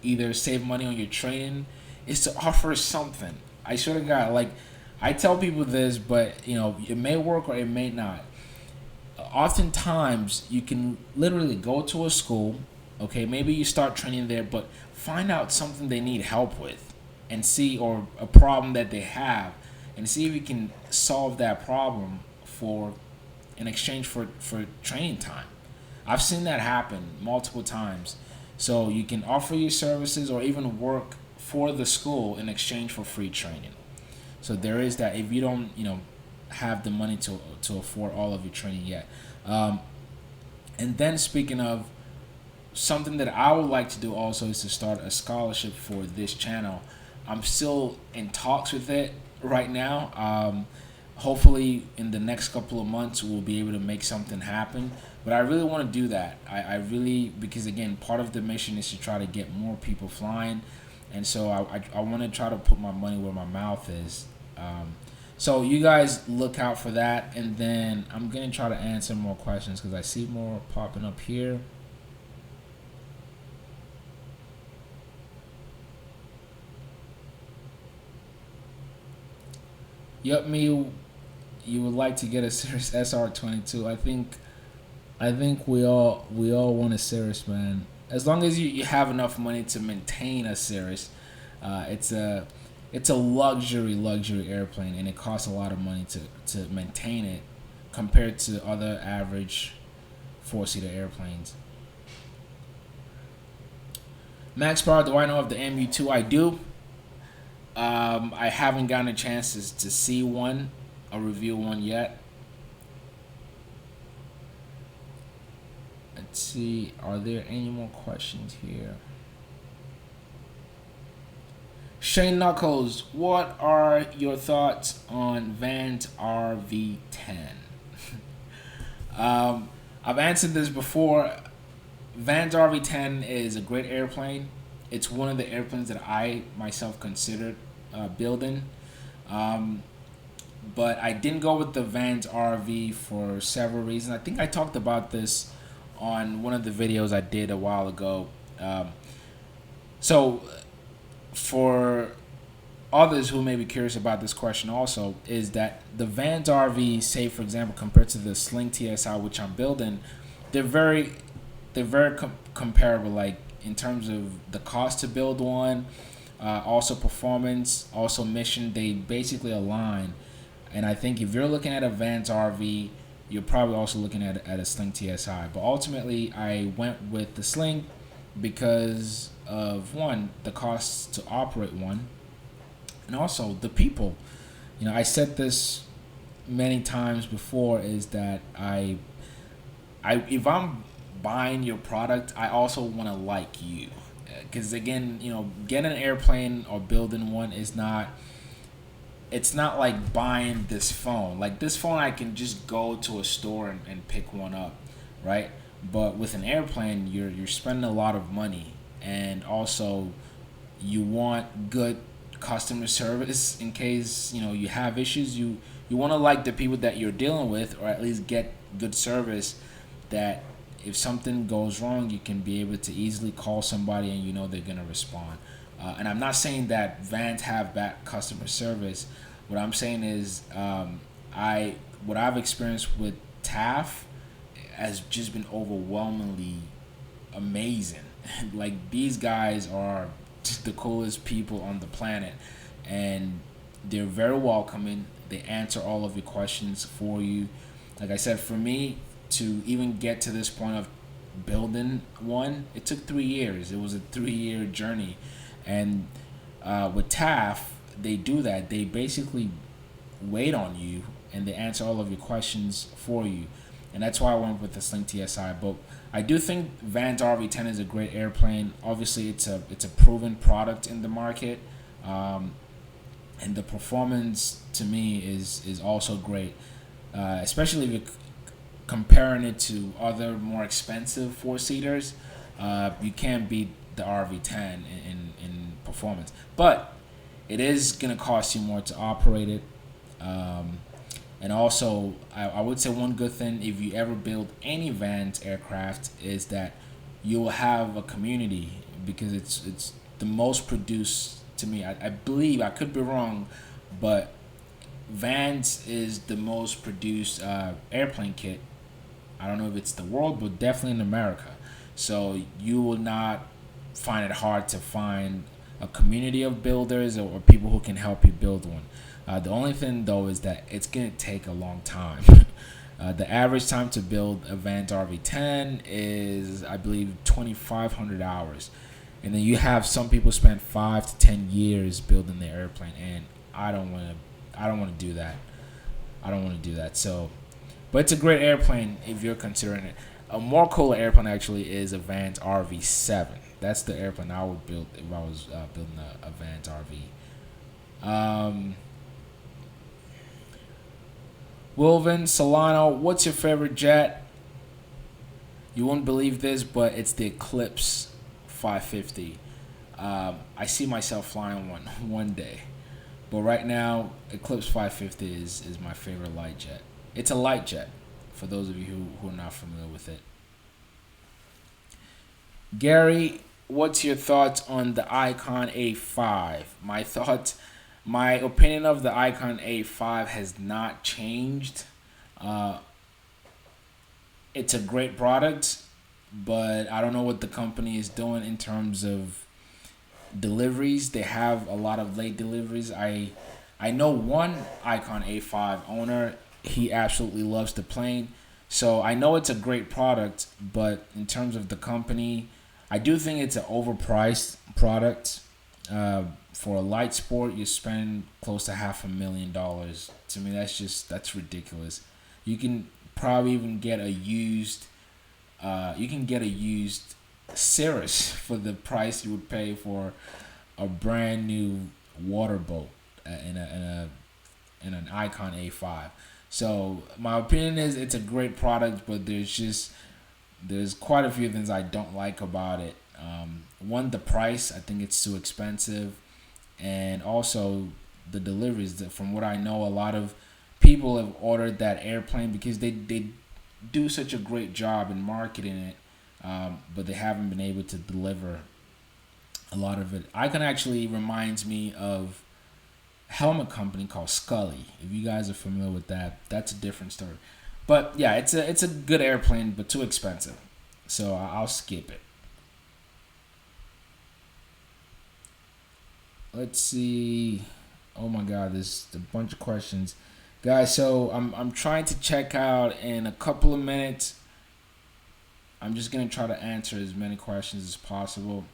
either save money on your training is to offer something. I swear to God, like, I tell people this, but it may work or it may not. Oftentimes, you can literally go to a school. Okay, maybe you start training there, but find out something they need help with, and see, or a problem that they have, and see if you can solve that problem in exchange for training time. I've seen that happen multiple times. So you can offer your services or even work for the school in exchange for free training. So there is that, if you don't, have the money to afford all of your training yet. And then, speaking of, something that I would like to do also is to start a scholarship for this channel. I'm still in talks with it right now. Hopefully in the next couple of months we'll be able to make something happen. But I really want to do that. I really, because again, part of the mission is to try to get more people flying. And so I want to try to put my money where my mouth is. So you guys look out for that. And then I'm going to try to answer more questions because I see more popping up here. Yup, me, you would like to get a Cirrus SR22. I think we all want a Cirrus, man. As long as you have enough money to maintain a Cirrus, it's a luxury airplane, and it costs a lot of money to maintain it compared to other average 4-seater airplanes. Max Power, do I know of the MU2? I do. I haven't gotten a chance to see one or review one yet. Let's see, are there any more questions here? Shane Knuckles, what are your thoughts on Van's RV10? I've answered this before. Van's RV10 is a great airplane. It's one of the airplanes that I myself considered building. But I didn't go with the Van's RV for several reasons. I think I talked about this on one of the videos I did a while ago. So for others who may be curious about this question also, is that the Van's RV, say for example, compared to the Sling TSI, which I'm building, they're very comparable, like in terms of the cost to build one, also performance, also mission. They basically align. And I think if you're looking at a Van's RV, you're probably also looking at a Sling TSI. But ultimately, I went with the Sling because of, one, the cost to operate one, and also the people. I said this many times before, is that if I'm buying your product, I also want to like you. Because again, getting an airplane or building one is not, it's not like buying this phone. Like this phone, I can just go to a store and pick one up, right? But with an airplane, you're spending a lot of money, and also you want good customer service in case you have issues. You want to like the people that you're dealing with, or at least get good service, that if something goes wrong, you can be able to easily call somebody and they're gonna respond. And I'm not saying that vans have bad customer service. What I'm saying is, I what I've experienced with TAF has just been overwhelmingly amazing. Like, these guys are just the coolest people on the planet, and they're very welcoming. They answer all of your questions for you. Like I said, for me to even get to this point of building one, it took 3 years. It was a 3 year journey, and with TAF, they do that. They basically wait on you and they answer all of your questions for you, and that's why I went with the Sling TSI. But I do think Van's RV10 is a great airplane. Obviously, it's a proven product in the market, and the performance to me is also great, especially if you're comparing it to other more expensive four seaters. You can't beat the RV10 in performance, but it is gonna cost you more to operate it. And also, I would say one good thing if you ever build any Vans aircraft is that you will have a community, because it's the most produced to me. I believe, I could be wrong, but Vans is the most produced airplane kit. I don't know if it's the world, but definitely in America. So you will not find it hard to find a community of builders, or people who can help you build one. The only thing though is that it's gonna take a long time. The average time to build a Vans RV10 is, I believe, 2,500 hours, and then you have some people spend 5 to 10 years building their airplane, and I don't want to. I don't want to do that. I don't want to do that. So, but it's a great airplane if you're considering it. A more cooler airplane actually is a Vans RV7. That's the airplane I would build if I was building a Vans RV. Wilvin Solano, what's your favorite jet? You won't believe this, but it's the Eclipse 550. I see myself flying one day, but right now Eclipse 550 is my favorite light jet. It's a light jet, for those of you who are not familiar with it. Gary, what's your thoughts on the Icon A5? My opinion of the Icon A5 has not changed. Uh, it's a great product, but I don't know what the company is doing in terms of deliveries. They have a lot of late deliveries. I know one Icon A5 owner. He absolutely loves the plane. So I know it's a great product, but in terms of the company, I do think it's an overpriced product. For a light sport, you spend close to $500,000. To me, that's ridiculous. You can probably even get a used. You can get a used Cirrus for the price you would pay for a brand new water boat in an Icon A5. So my opinion is it's a great product, but there's quite a few things I don't like about it. One, the price. I think it's too expensive, and also the deliveries. From what I know, a lot of people have ordered that airplane because they do such a great job in marketing it, but they haven't been able to deliver a lot of it. Icon actually reminds me of a helmet company called Scully. If you guys are familiar with that, that's a different story. But yeah, it's a good airplane, but too expensive. So I'll skip it. Let's see. Oh my God, there's a bunch of questions, guys. So I'm trying to check out in a couple of minutes. I'm just gonna try to answer as many questions as possible.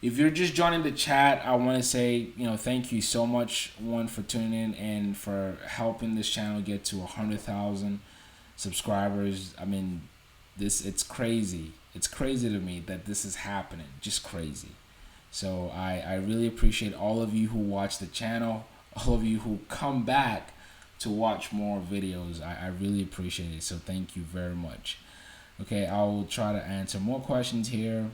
If you're just joining the chat, I want to say, thank you so much, one, for tuning in and for helping this channel get to 100,000 subscribers. I mean, it's crazy. It's crazy to me that this is happening. Just crazy. So I really appreciate all of you who watch the channel, all of you who come back to watch more videos. I really appreciate it. So thank you very much. Okay, I will try to answer more questions here.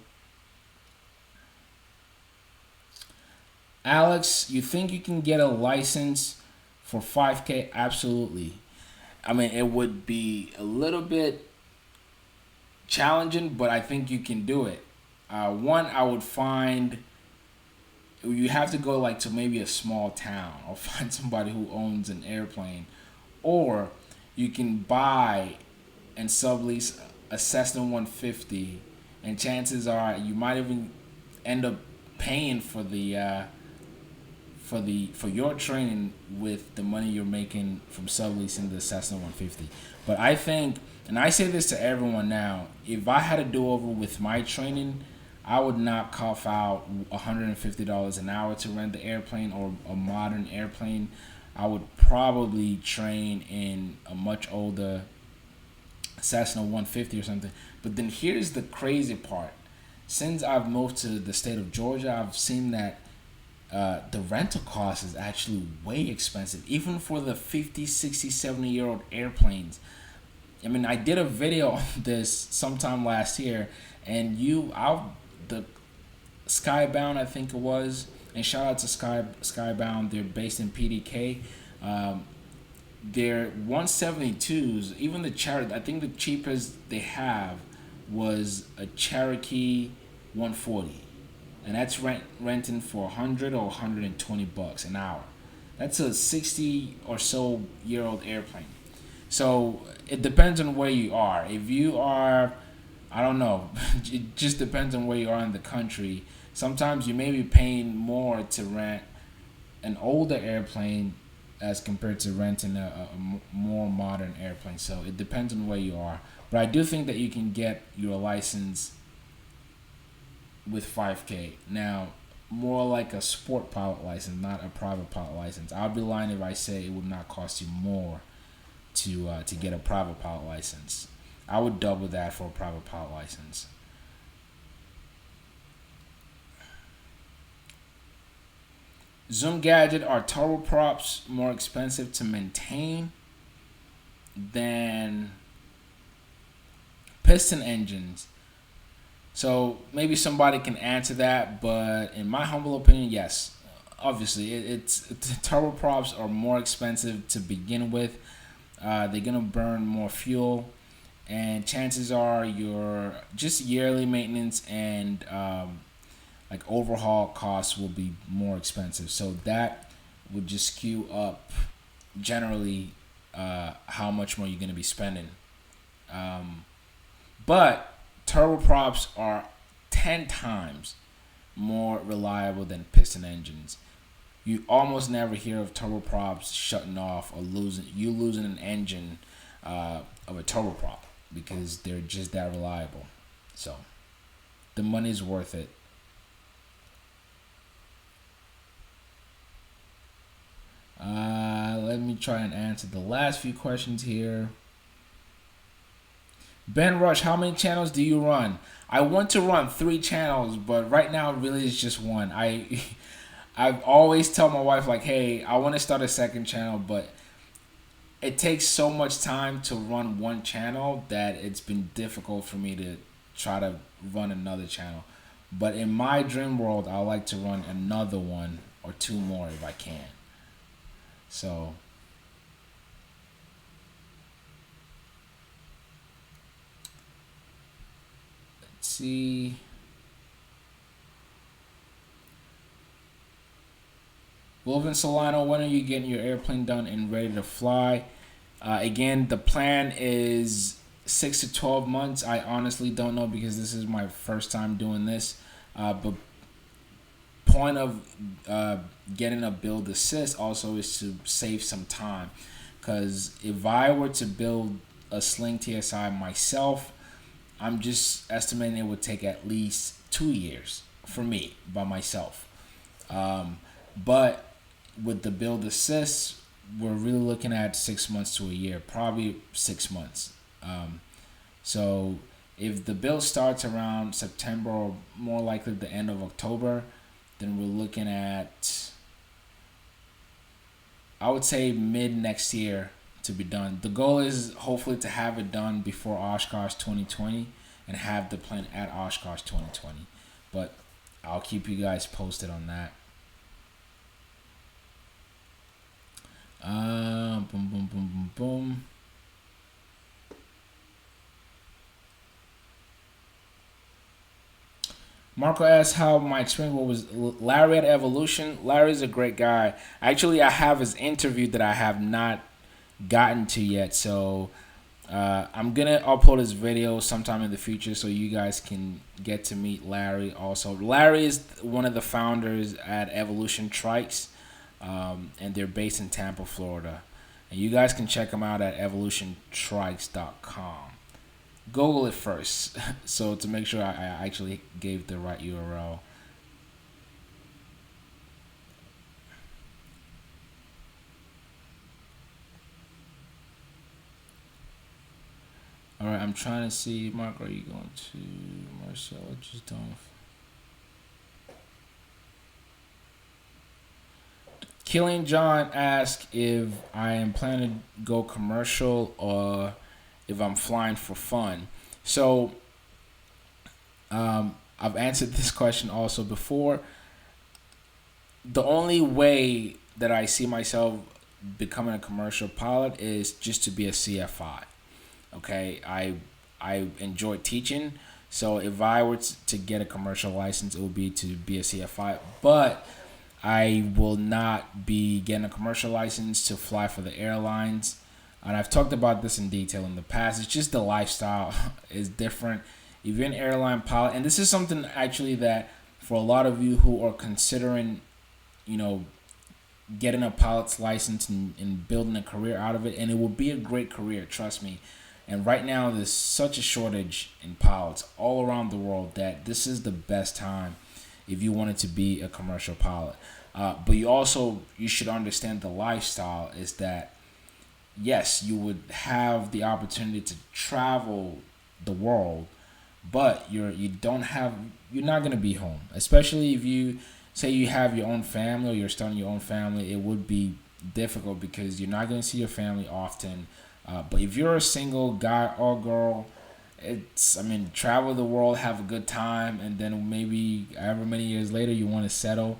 Alex, you think you can get a license for 5K? Absolutely. I mean, it would be a little bit challenging, but I think you can do it. One, I would find you have to go like to maybe a small town or find somebody who owns an airplane, or you can buy and sublease a Cessna 150, and chances are you might even end up paying for your training with the money you're making from subleasing the Cessna 150. But I think, and I say this to everyone now, if I had a do over with my training, I would not cough out $150 an hour to rent the airplane or a modern airplane. I would probably train in a much older Cessna 150 or something. But then here's the crazy part. Since I've moved to the state of Georgia, I've seen that the rental cost is actually way expensive, even for the 50, 60, 70-year-old airplanes. I mean, I did a video on this sometime last year, and the Skybound, I think it was, and shout out to Skybound. They're based in PDK. Their 172s, even I think the cheapest they have was a Cherokee 140, and that's renting for 100 or $120 an hour. That's a 60 or so year old airplane. So it depends on where you are. If you are, I don't know, it just depends on where you are in the country. Sometimes you may be paying more to rent an older airplane as compared to renting a more modern airplane. So it depends on where you are. But I do think that you can get your license with 5K. Now, more like a sport pilot license, not a private pilot license. I'd be lying if I say it would not cost you more to get a private pilot license. I would double that for a private pilot license. Zoom Gadget, are turboprops more expensive to maintain than piston engines? So maybe somebody can answer that, but in my humble opinion, yes. Obviously, it's turboprops are more expensive to begin with. They're gonna burn more fuel, and chances are your just yearly maintenance and like overhaul costs will be more expensive. So that would just skew up generally how much more you're gonna be spending. But turboprops are 10 times more reliable than piston engines. You almost never hear of turboprops shutting off or losing an engine of a turboprop because they're just that reliable. So the money's worth it. Let me try and answer the last few questions here. Ben Rush, how many channels do you run? I want to run 3 channels, but right now really it's just one. I've always tell my wife like, hey, I want to start a second channel, but it takes so much time to run one channel that it's been difficult for me to try to run another channel. But in my dream world, I like to run another one or 2 more if I can. So let's see. Wolven Solano, when are you getting your airplane done and ready to fly? Again, the plan is 6 to 12 months. I honestly don't know because this is my first time doing this. But point of getting a build assist also is to save some time. Because if I were to build a Sling TSI myself, I'm just estimating it would take at least 2 years for me by myself. But with the build assist, we're really looking at 6 months to a year, probably 6 months. So if the build starts around September or more likely the end of October, then we're looking at, I would say, mid next year to be done. The goal is hopefully to have it done before Oshkosh 2020 and have the plane at Oshkosh 2020. But I'll keep you guys posted on that. Boom, boom, boom, boom, boom. Marco asked how my experience was Larry at Evolution. Larry's a great guy. Actually, I have his interview that I have not gotten to yet. So I'm gonna upload his video sometime in the future so you guys can get to meet Larry. Also, Larry is one of the founders at Evolution Trikes, and they're based in Tampa, Florida. And you guys can check them out at evolutiontrikes.com. Google it first, so to make sure I actually gave the right URL. All right, I'm trying to see. Mark, are you going to Marcel? Just don't. Killing John asked if I am planning to go commercial or if I'm flying for fun. So I've answered this question also before. The only way that I see myself becoming a commercial pilot is just to be a CFI. Okay, I enjoy teaching, so if I were to get a commercial license, it would be to be a CFI. But I will not be getting a commercial license to fly for the airlines. And I've talked about this in detail in the past. It's just the lifestyle is different. If you're an airline pilot, and this is something actually that for a lot of you who are considering, you know, getting a pilot's license and building a career out of it, and it will be a great career, trust me. And right now, there's such a shortage in pilots all around the world that this is the best time if you wanted to be a commercial pilot. But you should understand the lifestyle is that yes, you would have the opportunity to travel the world, but you're not gonna be home. Especially if you say you have your own family or you're starting your own family, it would be difficult because you're not gonna see your family often. But if you're a single guy or girl, travel the world, have a good time, and then maybe however many years later you want to settle.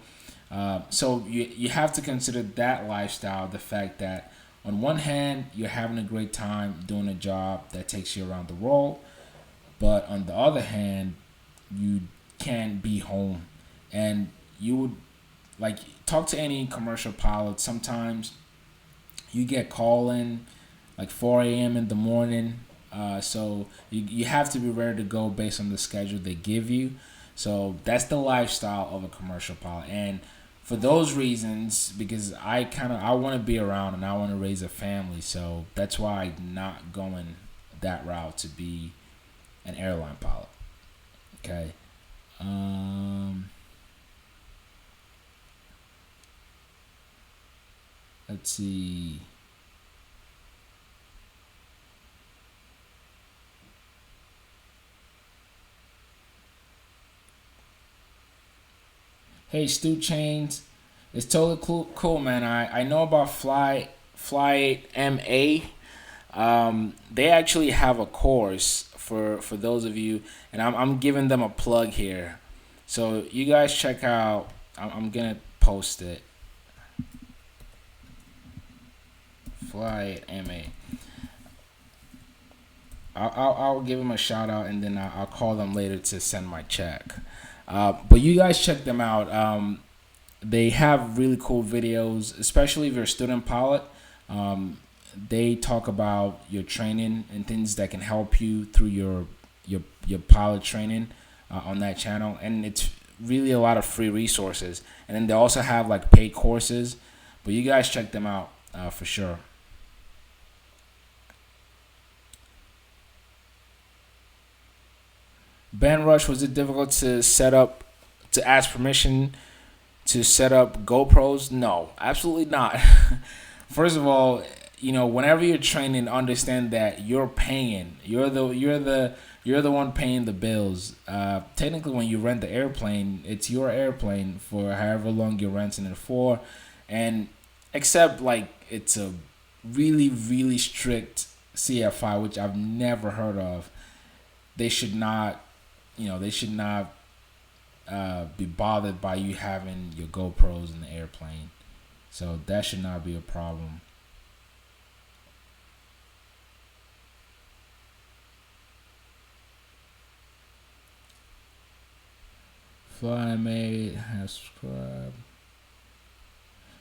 So you have to consider that lifestyle, the fact that on one hand, you're having a great time doing a job that takes you around the world, but on the other hand, you can't be home. And you would like talk to any commercial pilot. Sometimes you get calling like 4 a.m. in the morning. So you have to be ready to go based on the schedule they give you. So that's the lifestyle of a commercial pilot. And for those reasons, because I want to be around and I want to raise a family, so that's why I'm not going that route to be an airline pilot. Okay. Let's see. Hey, Stu Chains. It's totally cool, man. I know about Fly MA. They actually have a course for those of you, and I'm giving them a plug here. So you guys check out. I'm gonna post it. Fly MA. I'll give them a shout out and then I'll call them later to send my check. But you guys check them out. They have really cool videos, especially if you're a student pilot. They talk about your training and things that can help you through your pilot training on that channel, and it's really a lot of free resources. And then they also have like paid courses, but you guys check them out for sure. Ben Rush, was it difficult to ask permission to set up GoPros? No, absolutely not. First of all, whenever you're training, understand that you're paying. You're the one paying the bills. Technically, when you rent the airplane, it's your airplane for however long you're renting it for, and except like it's a really really strict CFI, which I've never heard of. They should not, they should not be bothered by you having your GoPros in the airplane. So that should not be a problem. I may have subscribed.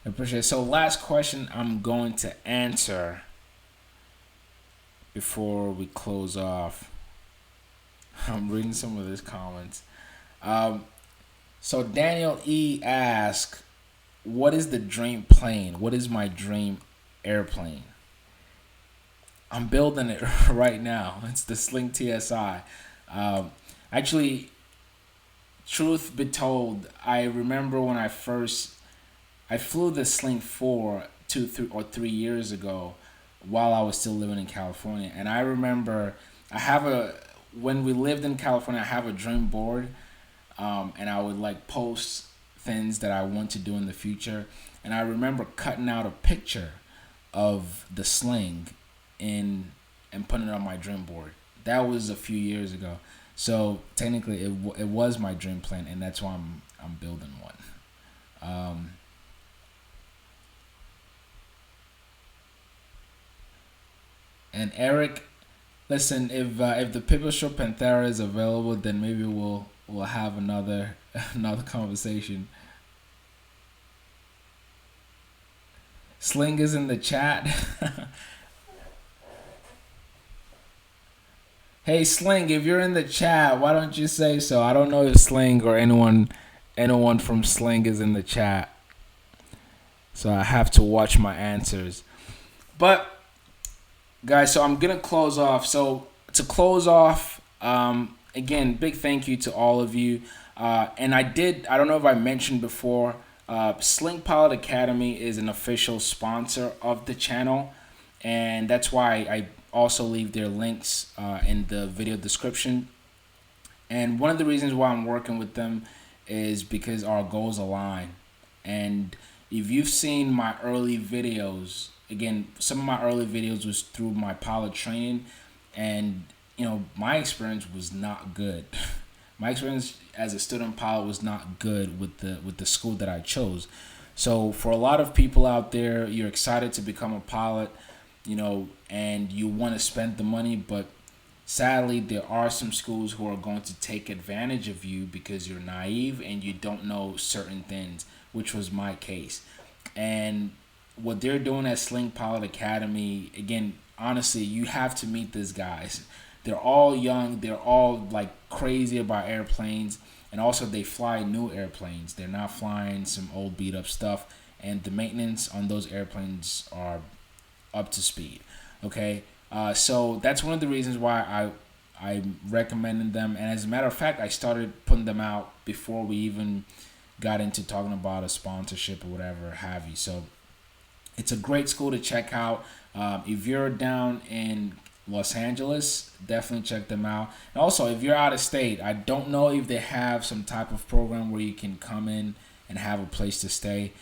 I appreciate it. So last question I'm going to answer before we close off. I'm reading some of these comments. So Daniel E asked, what is the dream plane? What is my dream airplane? I'm building it right now. It's the Sling TSI. Actually, truth be told, I remember when I flew the Sling 4 2 or 3 years ago while I was still living in California. And I remember when we lived in California, I have a dream board, and I would like post things that I want to do in the future. And I remember cutting out a picture of the Sling and putting it on my dream board. That was a few years ago. So technically, it was my dream plane, and that's why I'm building one. And Eric, listen, if the People Show Panthera is available, then maybe we'll have another conversation. Sling is in the chat. Hey Sling, if you're in the chat, why don't you say so? I don't know if Sling or anyone from Sling is in the chat, so I have to watch my answers. But guys, so I'm gonna close off. So to close off, again, big thank you to all of you. And I don't know if I mentioned before, Sling Pilot Academy is an official sponsor of the channel, and that's why I also leave their links in the video description. And one of the reasons why I'm working with them is because our goals align. And if you've seen my early videos, again, some of my early videos was through my pilot training, and my experience was not good. My experience as a student pilot was not good with the school that I chose. So for a lot of people out there, you're excited to become a pilot, and you want to spend the money, but sadly there are some schools who are going to take advantage of you because you're naive and you don't know certain things, which was my case. And what they're doing at Sling Pilot Academy, again, honestly, you have to meet these guys. They're all young. They're all like crazy about airplanes. And also they fly new airplanes. They're not flying some old beat up stuff. And the maintenance on those airplanes are up to speed. Okay. So that's one of the reasons why I'm recommending them. And as a matter of fact, I started putting them out before we even got into talking about a sponsorship or whatever have you. So it's a great school to check out. If you're down in Los Angeles, definitely check them out. And also, if you're out of state, I don't know if they have some type of program where you can come in and have a place to stay,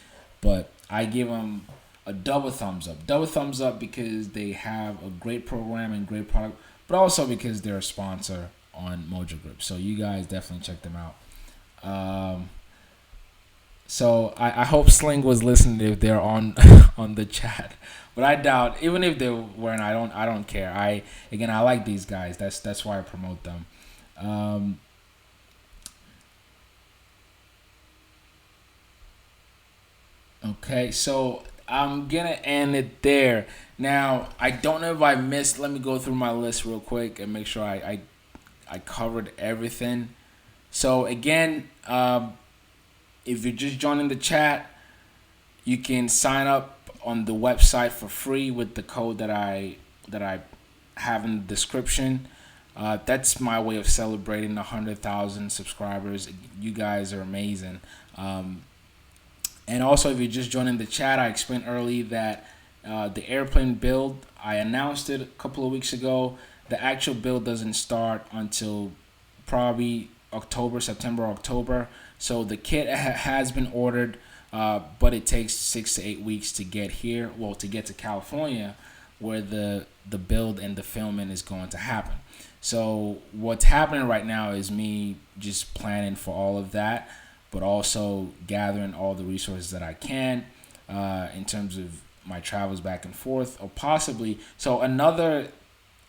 but I give them a double thumbs up. Double thumbs up because they have a great program and great product, but also because they're a sponsor on Mojo Group. So you guys definitely check them out. So I hope Sling was listening if they're on on the chat, but I doubt. Even if they weren't, I don't care. I like these guys. That's why I promote them. Okay, so I'm gonna end it there. Now I don't know if I missed. Let me go through my list real quick and make sure I covered everything. So again, if you're just joining the chat, you can sign up on the website for free with the code that I have in the description. That's my way of celebrating 100,000 subscribers. You guys are amazing. And also, if you're just joining the chat, I explained early that the airplane build, I announced it a couple of weeks ago. The actual build doesn't start until probably September, October. So the kit has been ordered, but it takes 6 to 8 weeks to get here. Well, to get to California, where the build and the filming is going to happen. So what's happening right now is me just planning for all of that, but also gathering all the resources that I can in terms of my travels back and forth, or possibly. So another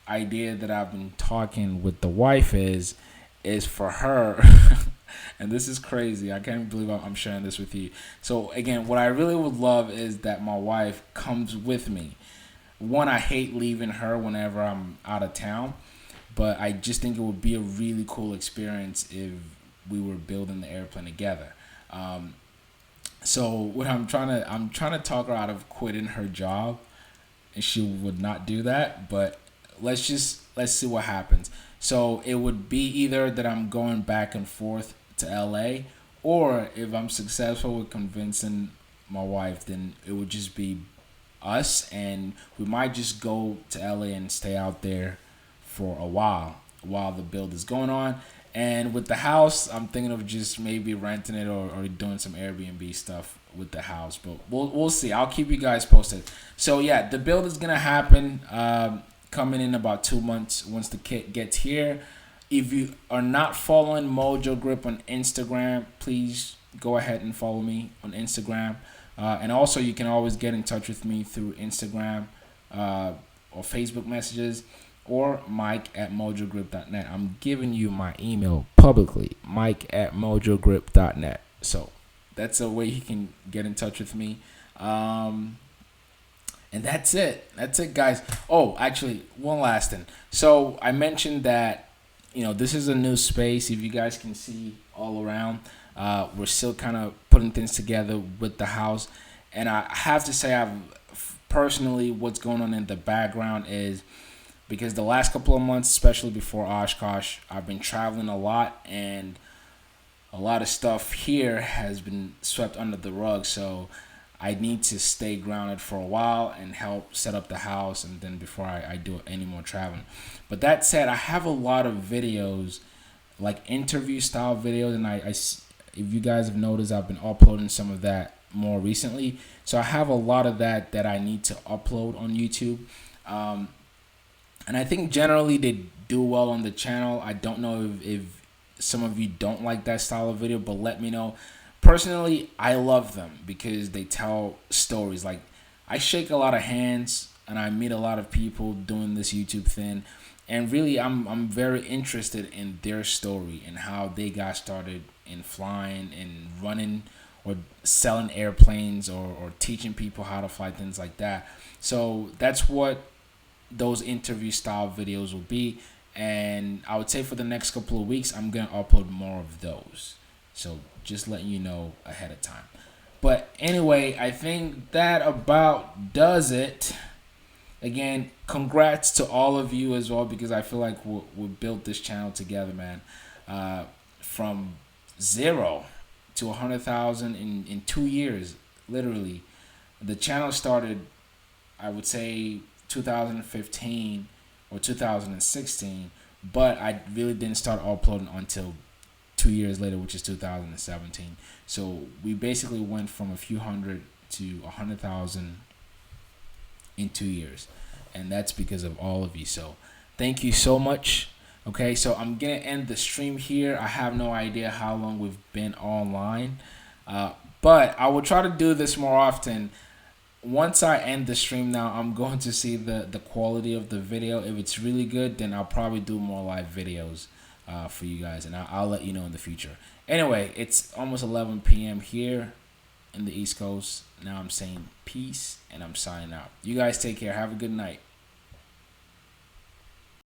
idea that I've been talking with the wife is for her And this is crazy. I can't believe I'm sharing this with you. So again, what I really would love is that my wife comes with me. One, I hate leaving her whenever I'm out of town, but I just think it would be a really cool experience if we were building the airplane together. Um, so what I'm trying to talk her out of quitting her job, and she would not do that. But let's see what happens. So it would be either that I'm going back and forth to LA, or if I'm successful with convincing my wife, then it would just be us, and we might just go to LA and stay out there for a while the build is going on. And with the house, I'm thinking of just maybe renting it, or doing some Airbnb stuff with the house. But we'll see. I'll keep you guys posted. So yeah, the build is gonna happen. Coming in about 2 months once the kit gets here. If you are not following Mojo Grip on Instagram, please go ahead and follow me on Instagram. And also, you can always get in touch with me through Instagram or Facebook messages, or mike@mojogrip.net. I'm giving you my email publicly, mike@mojogrip.net. So that's a way you can get in touch with me. And that's it. That's it, guys. Oh, actually, one last thing. So I mentioned that, this is a new space. If you guys can see all around, we're still kind of putting things together with the house. And I have to say, personally, what's going on in the background is because the last couple of months, especially before Oshkosh, I've been traveling a lot, and a lot of stuff here has been swept under the rug. So I need to stay grounded for a while and help set up the house, and then before I do any more traveling. But that said, I have a lot of videos, like interview style videos, and if you guys have noticed, I've been uploading some of that more recently. So I have a lot of that I need to upload on YouTube. And I think generally they do well on the channel. I don't know if some of you don't like that style of video, but let me know. Personally, I love them because they tell stories. Like, I shake a lot of hands and I meet a lot of people doing this YouTube thing, and really I'm very interested in their story and how they got started in flying and running or selling airplanes, or teaching people how to fly, things like that. So that's what those interview style videos will be, and I would say for the next couple of weeks I'm gonna upload more of those. So just letting you know ahead of time. But anyway, I think that about does it. Again, congrats to all of you as well, because I feel like we built this channel together, man. From 0 to 100,000 in 2 years, literally. The channel started, I would say, 2015 or 2016, but I really didn't start uploading until 2 years later, which is 2017. So we basically went from a few hundred to 100,000 in 2 years, and that's because of all of you. So thank you so much. Okay, so I'm gonna end the stream here. I have no idea how long we've been online, but I will try to do this more often. Once I end the stream now, I'm going to see the quality of the video. If it's really good, then I'll probably do more live videos for you guys, and I'll let you know in the future. Anyway, it's almost 11 p.m. here in the East Coast. Now I'm saying peace, and I'm signing out. You guys take care. Have a good night.